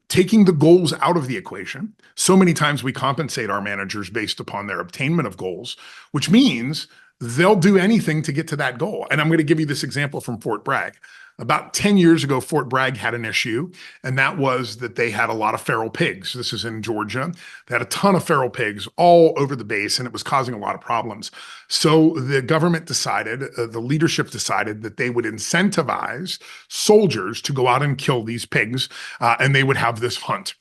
Taking the goals out of the equation. So many times we compensate our managers based upon their obtainment of goals, which means they'll do anything to get to that goal. And I'm going to give you this example from Fort Bragg. About 10 years ago, Fort Bragg had an issue, and that was that they had a lot of feral pigs. This is in Georgia. They had a ton of feral pigs all over the base, and it was causing a lot of problems. So the government decided, the leadership decided that they would incentivize soldiers to go out and kill these pigs, and they would have this hunt.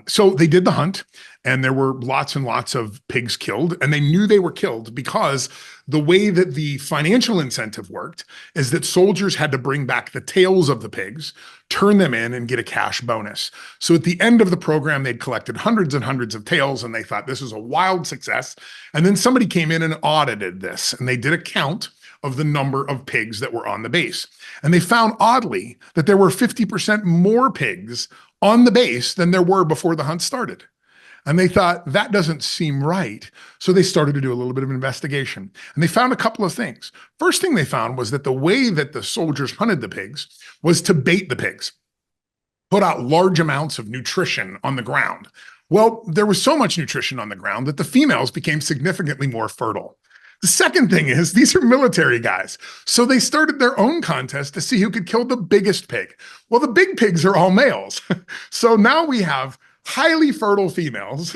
So they did the hunt, and there were lots and lots of pigs killed, and they knew they were killed because the way that the financial incentive worked is that soldiers had to bring back the tails of the pigs, turn them in, and get a cash bonus. So at the end of the program, they'd collected hundreds and hundreds of tails, and they thought this was a wild success. And then somebody came in and audited this, and they did a count of the number of pigs that were on the base. And they found, oddly, that there were 50% more pigs on the base than there were before the hunt started. And they thought, that doesn't seem right. So they started to do a little bit of investigation. And they found a couple of things. First thing they found was that the way that the soldiers hunted the pigs was to bait the pigs, put out large amounts of nutrition on the ground. Well, there was so much nutrition on the ground that the females became significantly more fertile. The second thing is these are military guys. So they started their own contest to see who could kill the biggest pig. Well, the big pigs are all males. So now we have highly fertile females.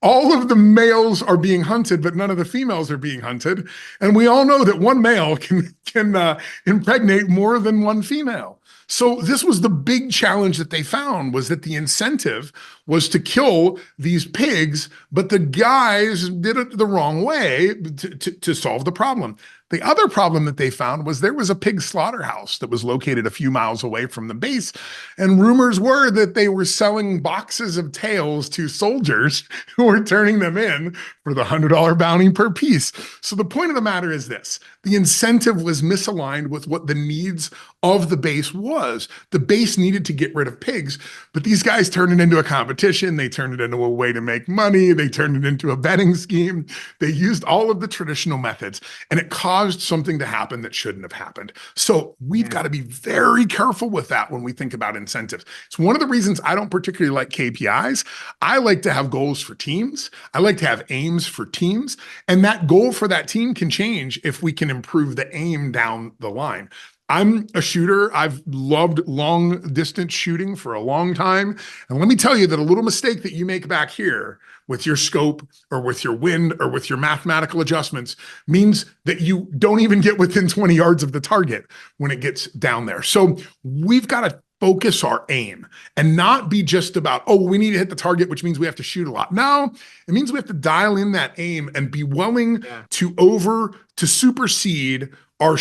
All of the males are being hunted, but none of the females are being hunted. And we all know that one male can impregnate more than one female. So this was the big challenge that they found, was that the incentive was to kill these pigs, but the guys did it the wrong way to solve the problem. The other problem that they found was there was a pig slaughterhouse that was located a few miles away from the base. And rumors were that they were selling boxes of tails to soldiers who were turning them in for the $100 bounty per piece. So the point of the matter is this: the incentive was misaligned with what the needs of the base was. The base needed to get rid of pigs, but these guys turned it into a competition. They turned it into a way to make money. They turned it into a betting scheme. They used all of the traditional methods, and it caused something to happen that shouldn't have happened. So we've got to be very careful with that when we think about incentives. It's one of the reasons I don't particularly like KPIs. I like to have goals for teams. I like to have aims for teams. And that goal for that team can change if we can improve the aim down the line. I'm a shooter. I've loved long distance shooting for a long time. And let me tell you that a little mistake that you make back here with your scope or with your wind or with your mathematical adjustments means that you don't even get within 20 yards of the target when it gets down there. So we've got to focus our aim and not be just about, oh, we need to hit the target, which means we have to shoot a lot. No, it means we have to dial in that aim and be willing to supersede our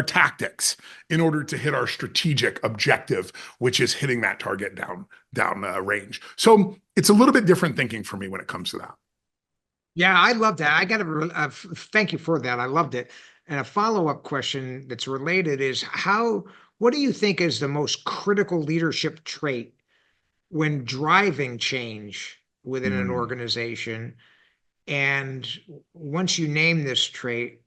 tactics in order to hit our strategic objective, which is hitting that target down range. So it's a little bit different thinking for me when it comes to that. Yeah, I love that. I got to thank you for that. I loved it. And a follow-up question that's related is what do you think is the most critical leadership trait when driving change within an organization? And once you name this trait,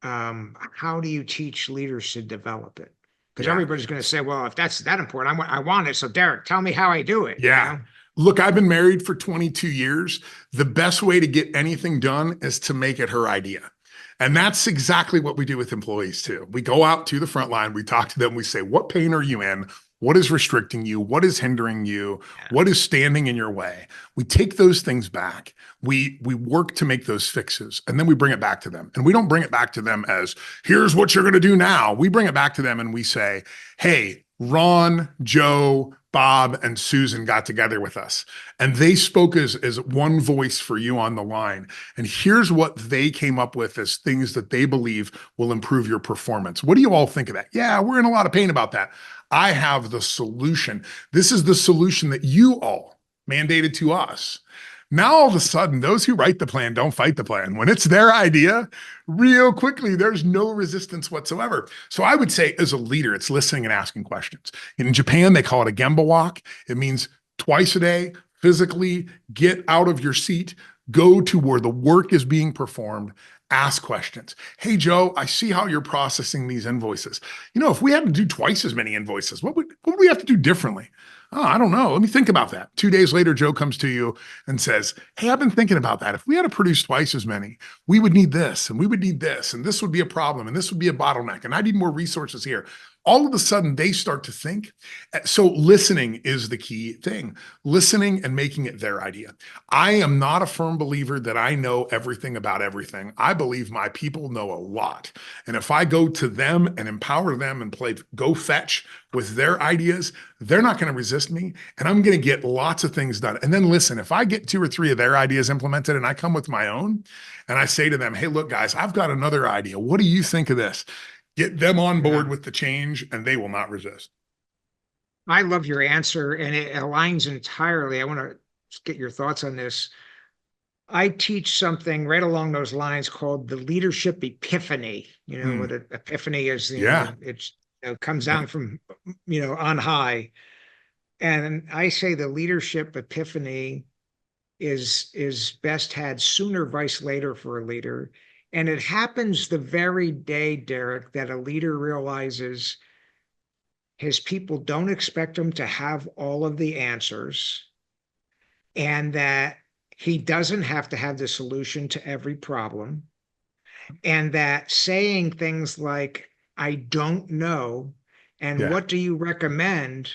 how do you teach leaders to develop it? Because everybody's going to say, well, if that's that important, I want it. So Derrick, tell me how I do it. Yeah. You know? Look, I've been married for 22 years. The best way to get anything done is to make it her idea. And that's exactly what we do with employees too. We go out to the front line, we talk to them, we say, what pain are you in? What is restricting you? What is hindering you? What is standing in your way? We take those things back. We work to make those fixes, and then we bring it back to them. And we don't bring it back to them as, here's what you're going to do now. We bring it back to them and we say, hey, Ron, Joe, Bob, and Susan got together with us, and they spoke as one voice for you on the line. And here's what they came up with as things that they believe will improve your performance. What do you all think of that? Yeah, we're in a lot of pain about that. I have the solution. This is the solution that you all mandated to us. Now, all of a sudden, those who write the plan don't fight the plan. When it's their idea, real quickly, there's no resistance whatsoever. So I would say as a leader, it's listening and asking questions. In Japan, they call it a gemba walk. It means twice a day, physically get out of your seat, go to where the work is being performed, ask questions. Hey, Joe, I see how you're processing these invoices. You know, if we had to do twice as many invoices, what would we have to do differently? Oh, I don't know. Let me think about that. 2 days later, Joe comes to you and says, hey, I've been thinking about that. If we had to produce twice as many, we would need this, and we would need this, and this would be a problem, and this would be a bottleneck, and I need more resources here. All of a sudden, they start to think. So listening is the key thing. Listening and making it their idea. I am not a firm believer that I know everything about everything. I believe my people know a lot. And if I go to them and empower them and play go fetch with their ideas, they're not going to resist me. And I'm going to get lots of things done. And then listen, if I get 2 or 3 of their ideas implemented and I come with my own and I say to them, hey, look, guys, I've got another idea. What do you think of this? Get them on board with the change, and they will not resist. I love your answer, and it aligns entirely. I want to get your thoughts on this. I teach something right along those lines called the leadership epiphany. You know what an epiphany is? It comes down from on high, and I say the leadership epiphany is best had sooner, vice later for a leader. And it happens the very day, Derrick, that a leader realizes his people don't expect him to have all of the answers, and that he doesn't have to have the solution to every problem, and that saying things like, I don't know, and what do you recommend,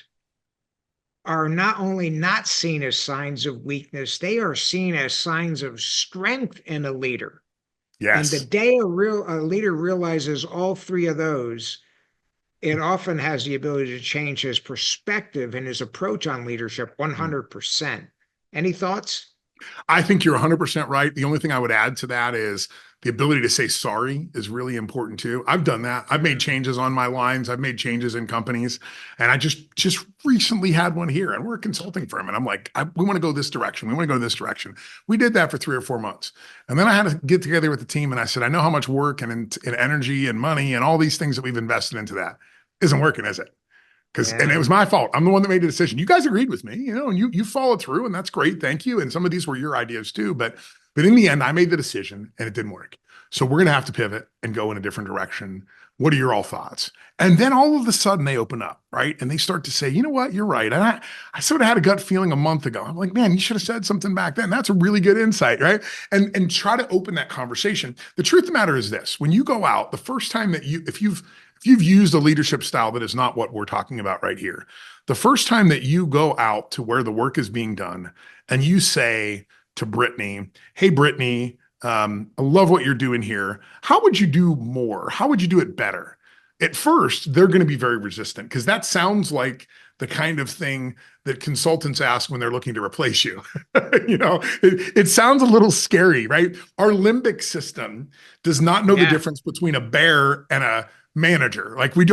are not only not seen as signs of weakness, they are seen as signs of strength in a leader. Yes. And the day a leader realizes all 3 of those, it often has the ability to change his perspective and his approach on leadership 100%. Any thoughts? I think you're 100% right. The only thing I would add to that is the ability to say sorry is really important too. I've done that. I've made changes on my lines. I've made changes in companies. And I just recently had one here, and we're a consulting firm. And I'm like, we want to go this direction. We want to go this direction. We did that for 3 or 4 months. And then I had to get together with the team, and I said, I know how much work and energy and money and all these things that we've invested into that isn't working, is it? And it was my fault. I'm the one that made the decision. You guys agreed with me, and you followed through, and that's great. Thank you. And some of these were your ideas too. But in the end, I made the decision and it didn't work. So we're going to have to pivot and go in a different direction. What are your all thoughts? And then all of a sudden they open up, right? And they start to say, you know what, you're right. And I sort of had a gut feeling a month ago. I'm like, man, you should have said something back then. That's a really good insight, right? And try to open that conversation. The truth of the matter is this: when you go out, the first time that if you've used a leadership style that is not what we're talking about right here, the first time that you go out to where the work is being done and you say to Brittany, hey, Brittany, I love what you're doing here. How would you do more? How would you do it better? At first, they're going to be very resistant because that sounds like the kind of thing that consultants ask when they're looking to replace you. It sounds a little scary, right? Our limbic system does not know the difference between a bear and a manager. Like we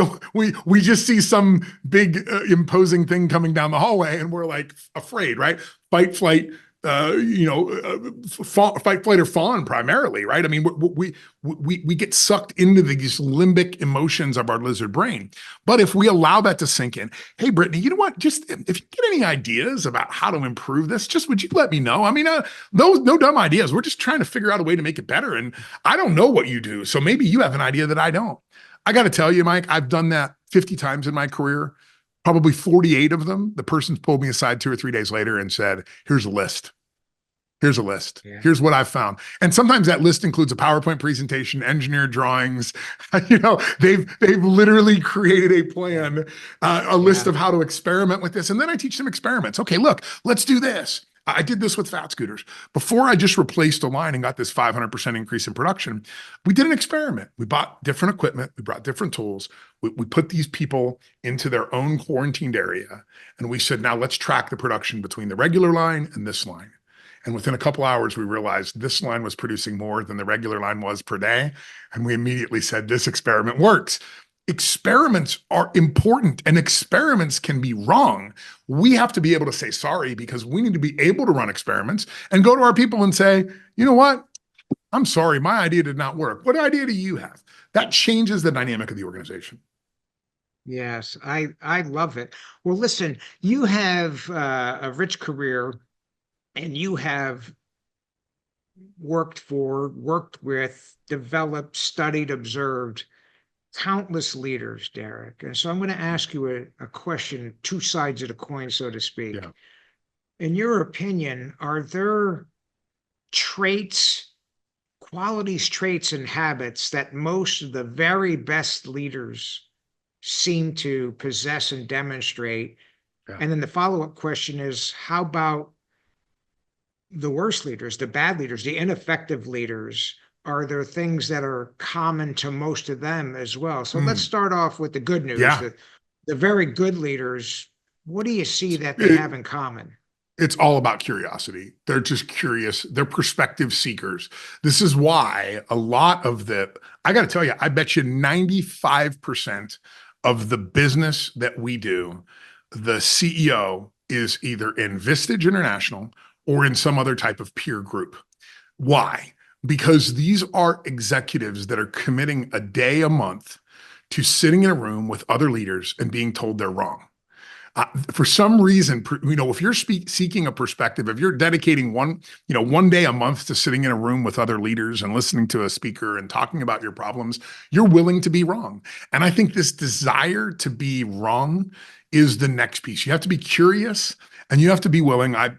just see some big imposing thing coming down the hallway and we're like afraid, right? Fight, flight, fight, flight, or fawn primarily, right? I mean, we get sucked into these limbic emotions of our lizard brain. But if we allow that to sink in, hey, Brittany, you know what? Just if you get any ideas about how to improve this, just would you let me know? I mean, no dumb ideas. We're just trying to figure out a way to make it better. And I don't know what you do, so maybe you have an idea that I don't. I got to tell you, Mike, I've done that 50 times in my career. Probably 48 of them, the person's pulled me aside 2 or 3 days later and said, here's a list. Here's a list. Yeah. Here's what I've found. And sometimes that list includes a PowerPoint presentation, engineered drawings. They've literally created a plan, a list of how to experiment with this. And then I teach them experiments. Okay, look, let's do this. I did this with Phat Scooters. Before I just replaced a line and got this 500% increase in production, we did an experiment. We bought different equipment. We brought different tools. We put these people into their own quarantined area. And we said, now let's track the production between the regular line and this line. And within a couple hours, we realized this line was producing more than the regular line was per day. And we immediately said, this experiment works. Experiments are important and experiments can be wrong. We have to be able to say sorry because we need to be able to run experiments and go to our people and say, you know what? I'm sorry, my idea did not work. What idea do you have? That changes the dynamic of the organization. Yes, I love it. Well, listen, you have a rich career and you have worked with, developed, studied, observed countless leaders, Derrick. And so I'm going to ask you a question, 2 sides of the coin, so to speak. Yeah. In your opinion, are there qualities, traits, and habits that most of the very best leaders seem to possess and demonstrate? Yeah. And then the follow-up question is, how about the worst leaders, the bad leaders, the ineffective leaders? Are there things that are common to most of them as well? So let's start off with the good news. Yeah. The very good leaders, what do you see that they have in common? It's all about curiosity. They're just curious. They're perspective seekers. This is why a lot of I got to tell you, I bet you 95% of the business that we do, the CEO is either in Vistage International or in some other type of peer group. Why? Because these are executives that are committing a day a month to sitting in a room with other leaders and being told they're wrong. For some reason, if you're seeking a perspective, if you're dedicating one day a month to sitting in a room with other leaders and listening to a speaker and talking about your problems, you're willing to be wrong. And I think this desire to be wrong is the next piece. You have to be curious and you have to be willing. I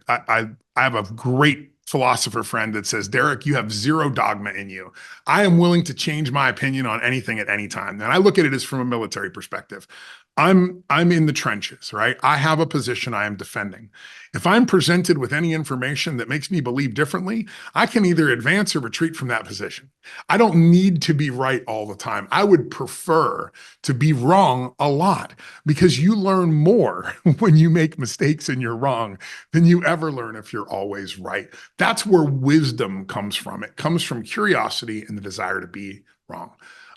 have a great philosopher friend that says, Derrick, you have zero dogma in you. I am willing to change my opinion on anything at any time. And I look at it as from a military perspective. I'm in the trenches, right? I have a position I am defending. If I'm presented with any information that makes me believe differently, I can either advance or retreat from that position. I don't need to be right all the time. I would prefer to be wrong a lot, because you learn more when you make mistakes and you're wrong than you ever learn if you're always right. That's where wisdom comes from. It comes from curiosity and the desire to be wrong.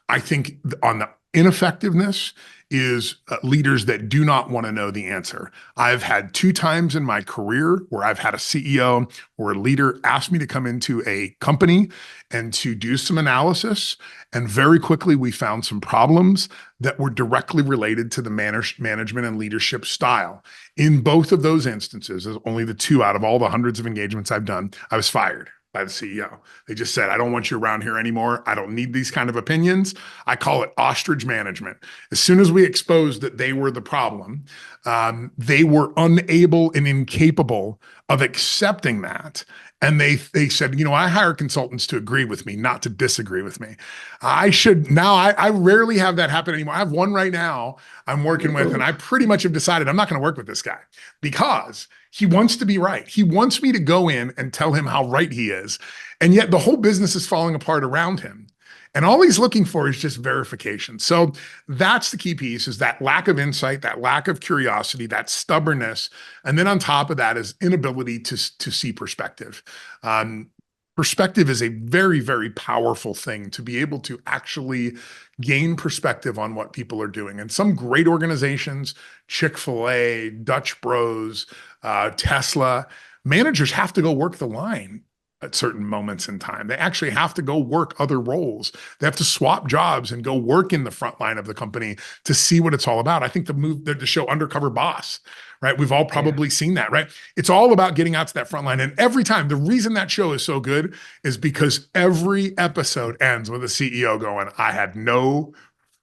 I think on the ineffectiveness is leaders that do not want to know the answer. I've had 2 times in my career where I've had a CEO or a leader ask me to come into a company and to do some analysis. And very quickly, we found some problems that were directly related to the management and leadership style. In both of those instances, only the 2 out of all the hundreds of engagements I've done, I was fired by the CEO. They just said, I don't want you around here anymore. I don't need these kind of opinions. I call it ostrich management. As soon as we exposed that they were the problem, they were unable and incapable of accepting that. And they said, I hire consultants to agree with me, not to disagree with me. I rarely have that happen anymore. I have one right now I'm working with, and I pretty much have decided I'm not going to work with this guy because he wants to be right. He wants me to go in and tell him how right he is. And yet the whole business is falling apart around him. And all he's looking for is just verification. So that's the key piece, is that lack of insight, that lack of curiosity, that stubbornness. And then on top of that is inability to see perspective. Perspective is a very, very powerful thing, to be able to actually gain perspective on what people are doing. And some great organizations, Chick-fil-A, Dutch Bros, Tesla, managers have to go work the line at certain moments in time. They actually have to go work other roles. They have to swap jobs and go work in the front line of the company to see what it's all about. I think the show Undercover Boss, right? We've all probably seen that, right? It's all about getting out to that front line. And every time, the reason that show is so good is because every episode ends with a CEO going, I had no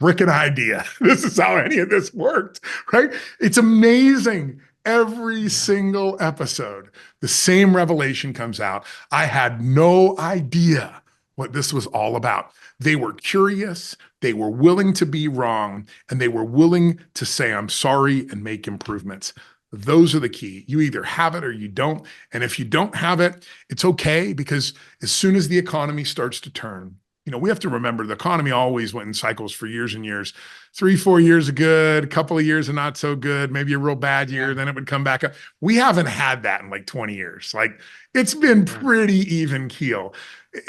freaking idea this is how any of this worked, right? It's amazing. Every single episode, the same revelation comes out. I had no idea what this was all about. They were curious, they were willing to be wrong, and they were willing to say, I'm sorry, and make improvements. Those are the key. You either have it or you don't. And if you don't have it, it's okay, because as soon as the economy starts to turn, we have to remember the economy always went in cycles for years and years. 3-4 years of good, a couple of years of not so good, maybe a real bad year, then it would come back up. We haven't had that in like 20 years. Like, it's been pretty even keel.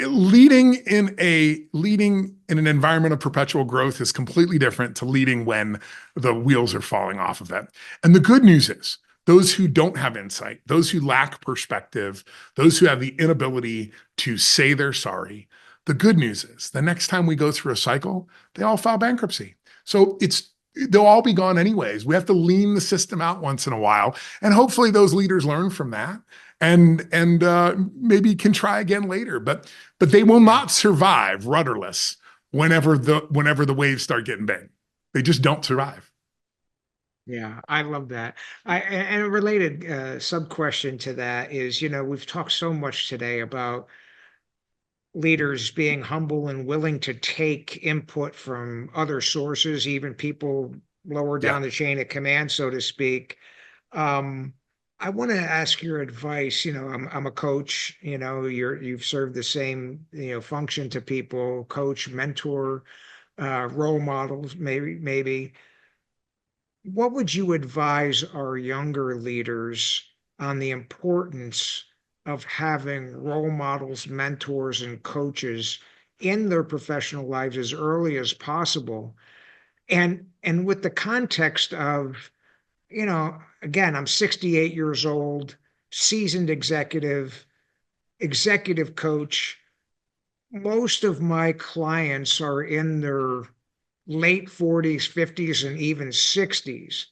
Leading in an environment of perpetual growth is completely different to leading when the wheels are falling off of it. And the good news is, those who don't have insight, those who lack perspective, those who have the inability to say they're sorry, the good news is, the next time we go through a cycle, they all file bankruptcy. So they'll all be gone anyways. We have to lean the system out once in a while. And hopefully those leaders learn from that and maybe can try again later. But they will not survive rudderless whenever the waves start getting big. They just don't survive. Yeah, I love that. And a related sub question to that is, we've talked so much today about leaders being humble and willing to take input from other sources, even people lower down the chain of command, so to speak. I want to ask your advice. I'm a coach. You've served the same function to people: coach, mentor, role models. Maybe. What would you advise our younger leaders on the importance of having role models, mentors, and coaches in their professional lives as early as possible? And with the context of, again, I'm 68 years old, seasoned executive coach. Most of my clients are in their late 40s, 50s, and even 60s.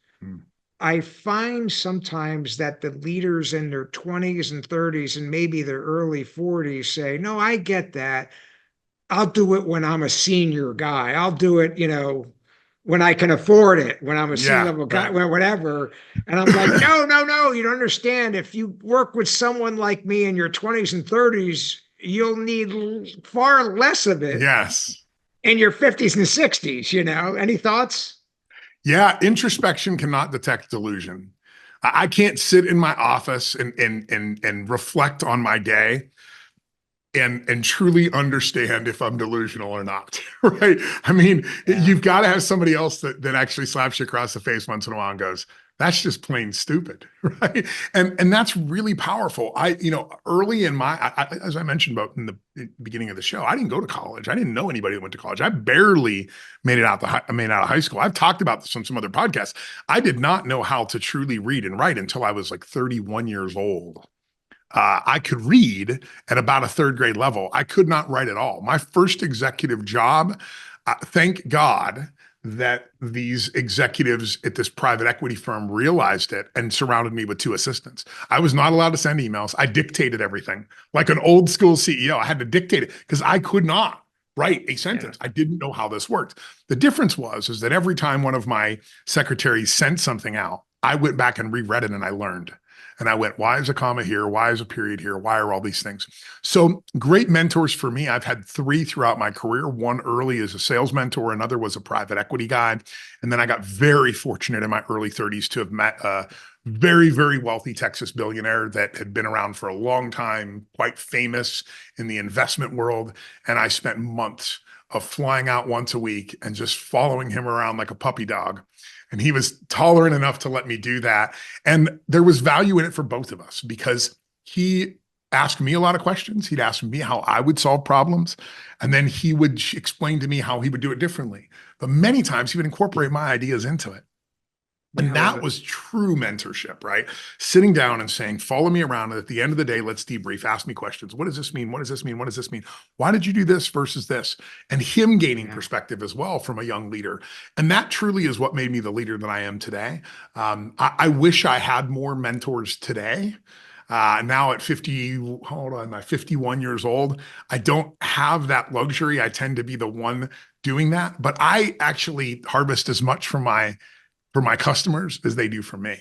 I find sometimes that the leaders in their 20s and 30s and maybe their early 40s say, no, I get that. I'll do it when I'm a senior guy. I'll do it, when I can afford it, when I'm a senior level guy, whatever. And I'm like, no, you don't understand. If you work with someone like me in your 20s and 30s, you'll need far less of it. Yes. In your 50s and 60s, Any thoughts? Yeah, introspection cannot detect delusion. I can't sit in my office and reflect on my day and truly understand if I'm delusional or not, right? I mean, you've got to have somebody else that actually slaps you across the face once in a while and goes, that's just plain stupid, right? And that's really powerful. Early in as I mentioned about in the beginning of the show, I didn't go to college. I didn't know anybody that went to college. I barely made it out of high school. I've talked about this on some other podcasts. I did not know how to truly read and write until I was like 31 years old. I could read at about a third grade level. I could not write at all. My first executive job, thank God that these executives at this private equity firm realized it and surrounded me with 2 assistants. I was not allowed to send emails. I dictated everything like an old school CEO. I had to dictate it because I could not write a sentence. I didn't know how this worked. The difference is that every time one of my secretaries sent something out, I went back and reread it and I learned. And I went, why is a comma here? Why is a period here? Why are all these things? So great mentors for me. I've had 3 throughout my career. One early as a sales mentor. Another was a private equity guy. And then I got very fortunate in my early 30s to have met a very, very wealthy Texas billionaire that had been around for a long time, quite famous in the investment world. And I spent months of flying out once a week and just following him around like a puppy dog. And he was tolerant enough to let me do that. And there was value in it for both of us because he asked me a lot of questions. He'd ask me how I would solve problems. And then he would explain to me how he would do it differently. But many times he would incorporate my ideas into it. And that was true mentorship, right? Sitting down and saying, follow me around. And at the end of the day, let's debrief. Ask me questions. What does this mean? What does this mean? What does this mean? Why did you do this versus this? And him gaining perspective as well from a young leader. And that truly is what made me the leader that I am today. I wish I had more mentors today. Now at 51 years old, I don't have that luxury. I tend to be the one doing that, but I actually harvest as much from my customers as they do from me.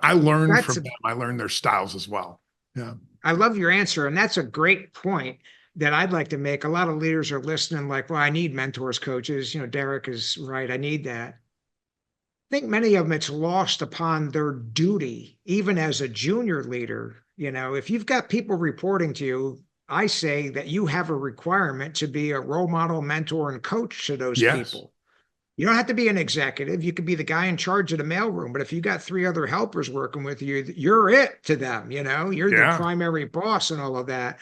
I learn from them. I learn their styles as well. Yeah. I love your answer. And that's a great point that I'd like to make. A lot of leaders are listening like, well, I need mentors, coaches. Derrick is right. I need that. I think many of them, it's lost upon their duty, even as a junior leader. If you've got people reporting to you, I say that you have a requirement to be a role model, mentor, and coach to those people. You don't have to be an executive. You could be the guy in charge of the mailroom. But if you got 3 other helpers working with you, you're it to them. You're the primary boss and all of that.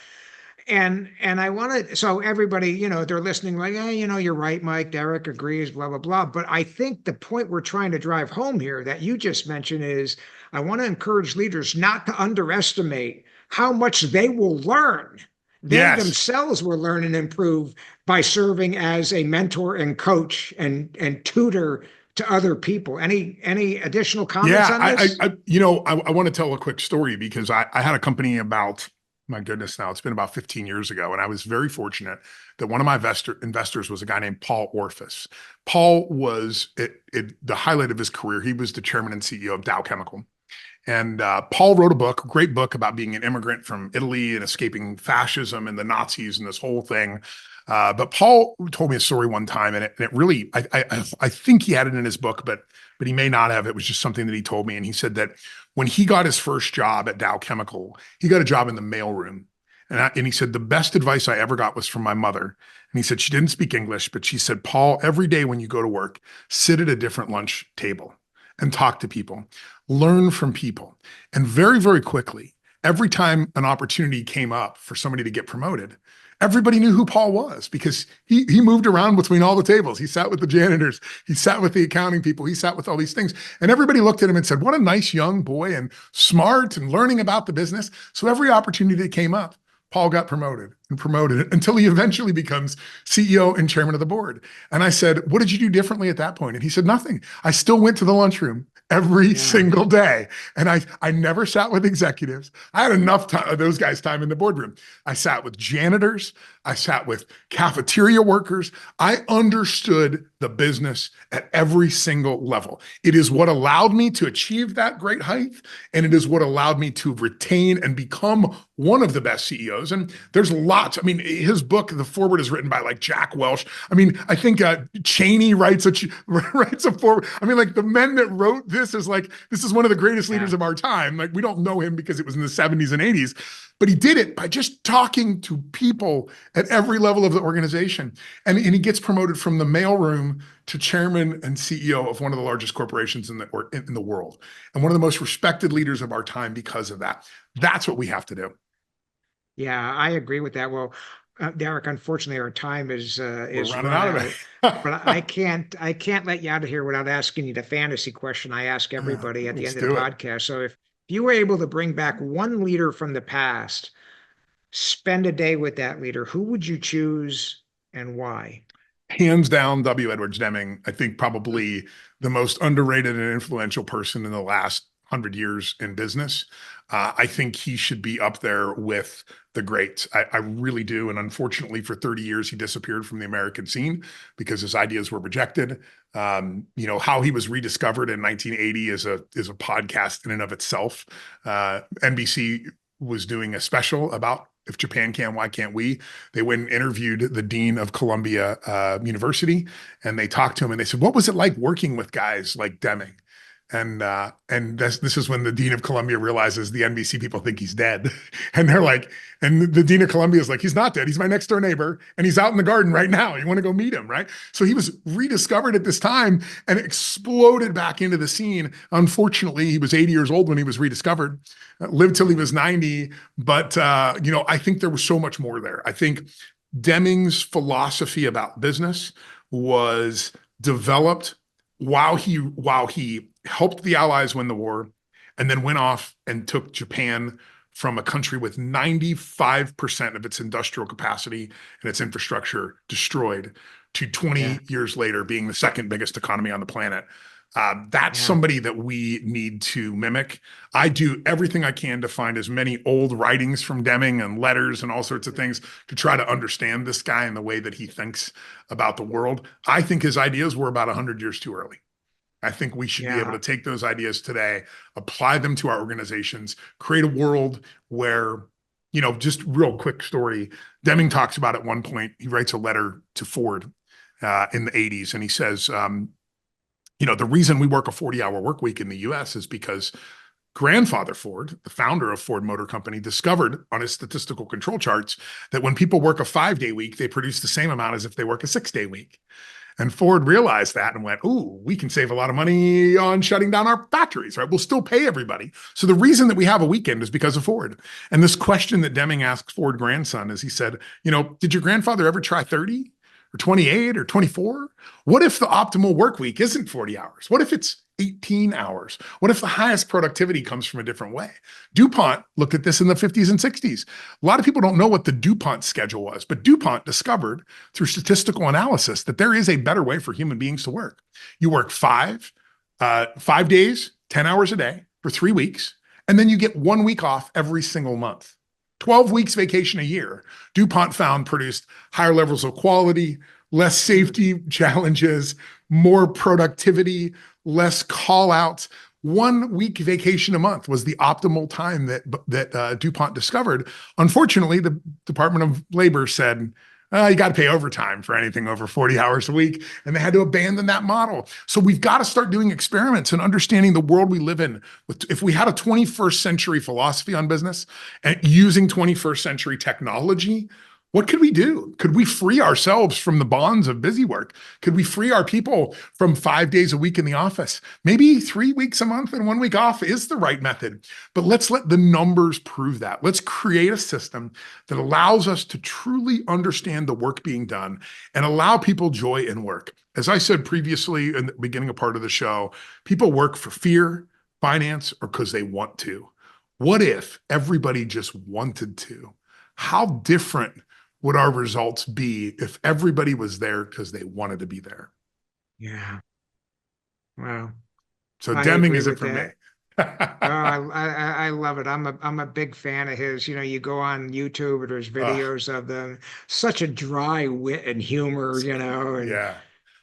And I want to, so everybody, they're listening like, you're right, Mike, Derrick agrees, blah, blah, blah. But I think the point we're trying to drive home here that you just mentioned is I want to encourage leaders not to underestimate how much they will learn. They themselves will learn and improve by serving as a mentor and coach and tutor to other people. Any additional comments on this? I want to tell a quick story because I had a company about, my goodness, now it's been about 15 years ago. And I was very fortunate that one of my investors was a guy named Paul Orphis. Paul was at the highlight of his career. He was the chairman and CEO of Dow Chemical. And Paul wrote a great book about being an immigrant from Italy and escaping fascism and the Nazis and this whole thing. But Paul told me a story one time, and it really, I think he had it in his book, but he may not have. It was just something that he told me. And he said that when he got his first job at Dow Chemical, he got a job in the mailroom. And he said, the best advice I ever got was from my mother. And he said, she didn't speak English, but she said, Paul, every day when you go to work, sit at a different lunch table and talk to people, learn from people. And very, very quickly, every time an opportunity came up for somebody to get promoted, everybody knew who Paul was because he moved around between all the tables. He sat with the janitors. He sat with the accounting people. He sat with all these things. And everybody looked at him and said, what a nice young boy and smart and learning about the business. So every opportunity that came up, Paul got promoted until he eventually becomes CEO and chairman of the board. And I said, what did you do differently at that point? And he said, nothing. I still went to the lunchroom every single day. And I never sat with executives. I had enough time, those guys' time in the boardroom. I sat with janitors. I sat with cafeteria workers. I understood the business at every single level. It is what allowed me to achieve that great height. And it is what allowed me to retain and become one of the best CEOs. And there's lots. I mean, his book, the foreword is written by like Jack Welch. I mean, I think Cheney writes a foreword. I mean, like the men that wrote this is like, this is one of the greatest leaders of our time. Like we don't know him because it was in the 70s and 80s, but he did it by just talking to people at every level of the organization. And he gets promoted from the mailroom to chairman and CEO of one of the largest corporations in the world, and one of the most respected leaders of our time because of that. That's what we have to do. Yeah, I agree with that. Well, Derrick, unfortunately, our time is running out of it. But I can't let you out of here without asking you the fantasy question I ask everybody at the end of the podcast. So if you were able to bring back one leader from the past, spend a day with that leader, who would you choose and why? Hands down, W. Edwards Deming. I think probably the most underrated and influential person in the last 100 years in business. I think he should be up there with the greats. I really do. And unfortunately, for 30 years, he disappeared from the American scene because his ideas were rejected. How he was rediscovered in 1980 is a podcast in and of itself. NBC was doing a special about if Japan can, why can't we? They went and interviewed the dean of Columbia University, and they talked to him and they said, what was it like working with guys like Deming? And this is when the dean of Columbia realizes the NBC people think he's dead. And they're like, and the dean of Columbia is like, he's not dead. He's my next door neighbor. And he's out in the garden right now. You want to go meet him, right? So he was rediscovered at this time and exploded back into the scene. Unfortunately, he was 80 years old when he was rediscovered, lived till he was 90. But, I think there was so much more there. I think Deming's philosophy about business was developed while he helped the Allies win the war, and then went off and took Japan from a country with 95% of its industrial capacity and its infrastructure destroyed to 20 years later being the second biggest economy on the planet. That's somebody that we need to mimic. I do everything I can to find as many old writings from Deming and letters and all sorts of things to try to understand this guy and the way that he thinks about the world. I think his ideas were about 100 years too early. I think we should be able to take those ideas today, apply them to our organizations, create a world where, just real quick story. Deming talks about at one point, he writes a letter to Ford in the 80s, and he says, the reason we work a 40-hour work week in the US is because grandfather Ford, the founder of Ford Motor Company, discovered on his statistical control charts that when people work a 5-day week, they produce the same amount as if they work a 6-day week. And Ford realized that and went, ooh, we can save a lot of money on shutting down our factories, right? We'll still pay everybody. So the reason that we have a weekend is because of Ford. And this question that Deming asked Ford grandson is, he said, did your grandfather ever try 30 or 28 or 24? What if the optimal work week isn't 40 hours? What if it's 18 hours? What if the highest productivity comes from a different way? DuPont looked at this in the 50s and 60s. A lot of people don't know what the DuPont schedule was, but DuPont discovered through statistical analysis that there is a better way for human beings to work. You work 5 days, 10 hours a day for 3 weeks, and then you get 1 week off every single month. 12 weeks vacation a year. DuPont found produced higher levels of quality, less safety challenges, more productivity, less call outs. 1 week vacation a month was the optimal time that DuPont discovered. Unfortunately, the Department of Labor said, you got to pay overtime for anything over 40 hours a week. And they had to abandon that model. So we've got to start doing experiments and understanding the world we live in. If we had a 21st century philosophy on business and using 21st century technology, what could we do? Could we free ourselves from the bonds of busy work? Could we free our people from 5 days a week in the office? Maybe 3 weeks a month and 1 week off is the right method, but let's let the numbers prove that. Let's create a system that allows us to truly understand the work being done and allow people joy in work. As I said previously in the beginning of part of the show, people work for fear, finance, or because they want to. What if everybody just wanted to? How different would our results be if everybody was there because they wanted to be there? Yeah. Wow. So I Deming agree is it with for me. that. Oh, I love it. I'm a big fan of his. You know, you go on YouTube and there's Ugh, videos of them. Such a dry wit and humor, you know, and yeah.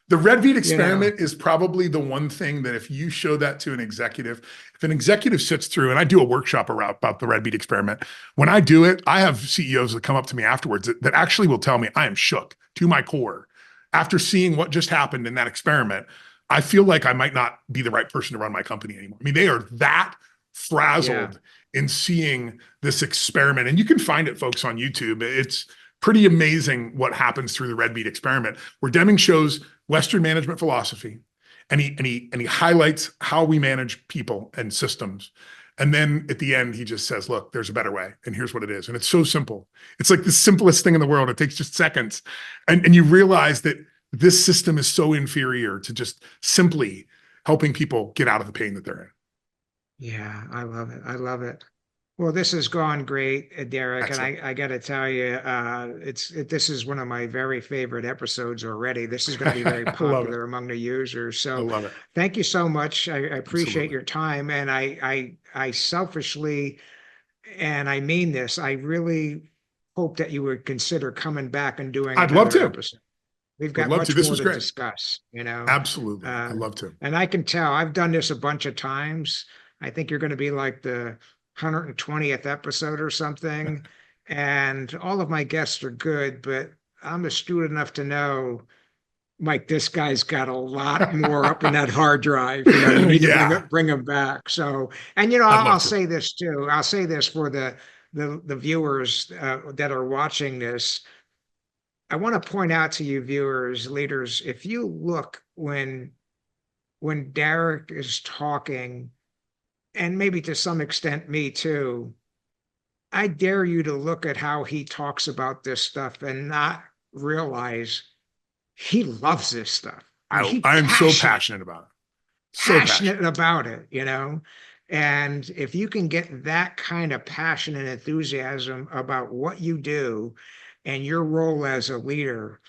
The red bead you know, experiment is probably the one thing that if you show that to an executive, if an executive sits through, and I do a workshop about the red bead experiment, when I do it, I have CEOs that come up to me afterwards that actually will tell me I am shook to my core. After seeing what just happened in that experiment, I feel like I might not be the right person to run my company anymore. I mean, they are that yeah, frazzled in seeing this experiment. And you can find it, folks, on YouTube. It's pretty amazing what happens through the red bead experiment, where Deming shows Western management philosophy, and he highlights how we manage people and systems. And then at the end, he just says, look, there's a better way, and here's what it is. And it's so simple. It's like the simplest thing in the world. It takes just seconds. And you realize that this system is so inferior to just simply helping people get out of the pain that they're in. yeah, I love it. I love it. Well, this has gone great, Derek, Excellent. and I got to tell you, this is one of my very favorite episodes already. This is going to be very I love it. popular among the users. I So, love it. thank you so much. I appreciate Absolutely. your time, and I selfishly, and I mean this, I really hope that you would consider coming back and doing I'd love another to. episode. We've Would got love to. much This more was to great. discuss, you know. Absolutely. I'd Uh, love to. and I can tell I've done this a bunch of times. I think you're going to be like the 120th episode or something. And all of my guests are good, but I'm astute enough to know, Mike, this guy's got a lot more up in that hard drive. You know, you need to Yeah. bring him back. So, and you know, I'd I'll love to. say this too. I'll say this for the viewers that are watching this. I want to point out to you viewers, leaders, if you look when Derrick is talking, and maybe to some extent me too, I dare you to look at how he talks about this stuff and not realize he loves this stuff. I'm so passionate about it. So Passionate about it, you know? And if you can get that kind of passion and enthusiasm about what you do and your role as a leader,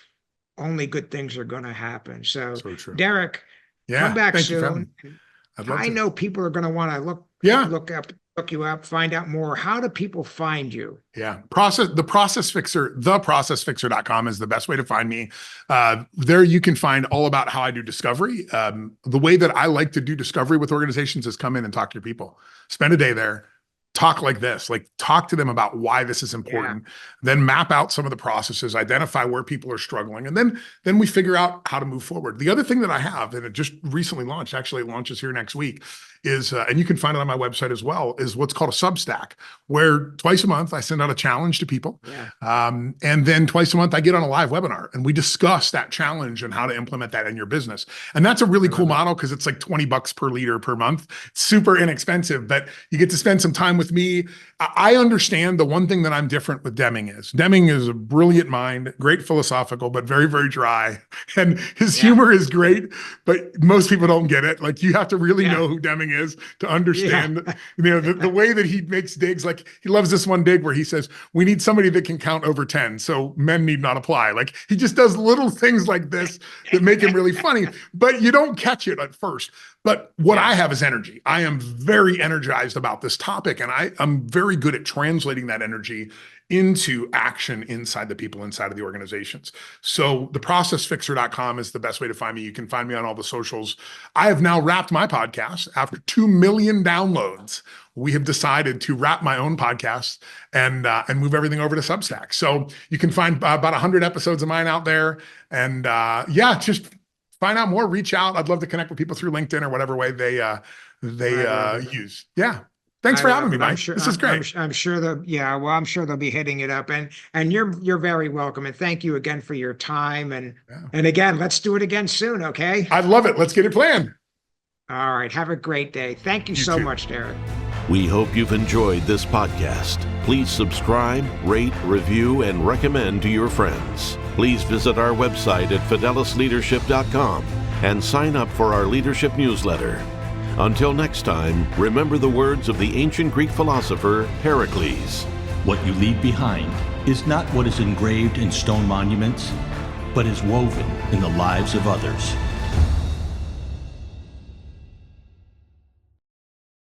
only good things are going to happen. So, So true. Derrick, Yeah. come back Thank you for having soon. me. I'd love I to. know people are going to want to Yeah. look you up, find out more. How do people find you? Yeah. The Process Fixer, theprocessfixer.com is the best way to find me. There you can find all about how I do discovery. The way that I like to do discovery with organizations is come in and talk to your people. Spend a day there. Talk like this, like talk to them about why this is important, then map out some of the processes, identify where people are struggling, and then we figure out how to move forward. The other thing that I have, and it just recently launched, actually it launches here next week, is, and you can find it on my website as well, is what's called a Substack, where twice a month I send out a challenge to people. Yeah. And then twice a month I get on a live webinar and we discuss that challenge and how to implement that in your business. And that's a really cool model because it's like $20 per leader per month. It's super inexpensive, but you get to spend some time with me. I understand the one thing that I'm different with Deming is a brilliant mind, great philosophical, but very, very dry. And his humor is great, but most people don't get it. Like you have to really know who Deming is to understand, you know, the way that he makes digs. Like he loves this one dig where he says, we need somebody that can count over 10. So men need not apply. Like he just does little things like this that make him really funny, but you don't catch it at first. But what I have is energy. I am very energized about this topic, and I'm very good at translating that energy into action inside the people inside of the organizations. So theprocessfixer.com is the best way to find me. You can find me on all the socials. I have now wrapped my podcast after 2 million downloads. We have decided to wrap my own podcast and move everything over to Substack. So you can find about 100 episodes of mine out there. And just find out more, reach out. I'd love to connect with people through LinkedIn or whatever way they use. Yeah. Thanks for having me, Mike. This is great. I'm sure I'm sure they'll be hitting it up, and you're very welcome. And thank you again for your time. And again, let's do it again soon. Okay. I'd love it. Let's get it planned. All right. Have a great day. Thank you so much, Derrick. We hope you've enjoyed this podcast. Please subscribe, rate, review, and recommend to your friends. Please visit our website at fidelisleadership.com and sign up for our leadership newsletter. Until next time, remember the words of the ancient Greek philosopher Pericles. What you leave behind is not what is engraved in stone monuments, but is woven in the lives of others.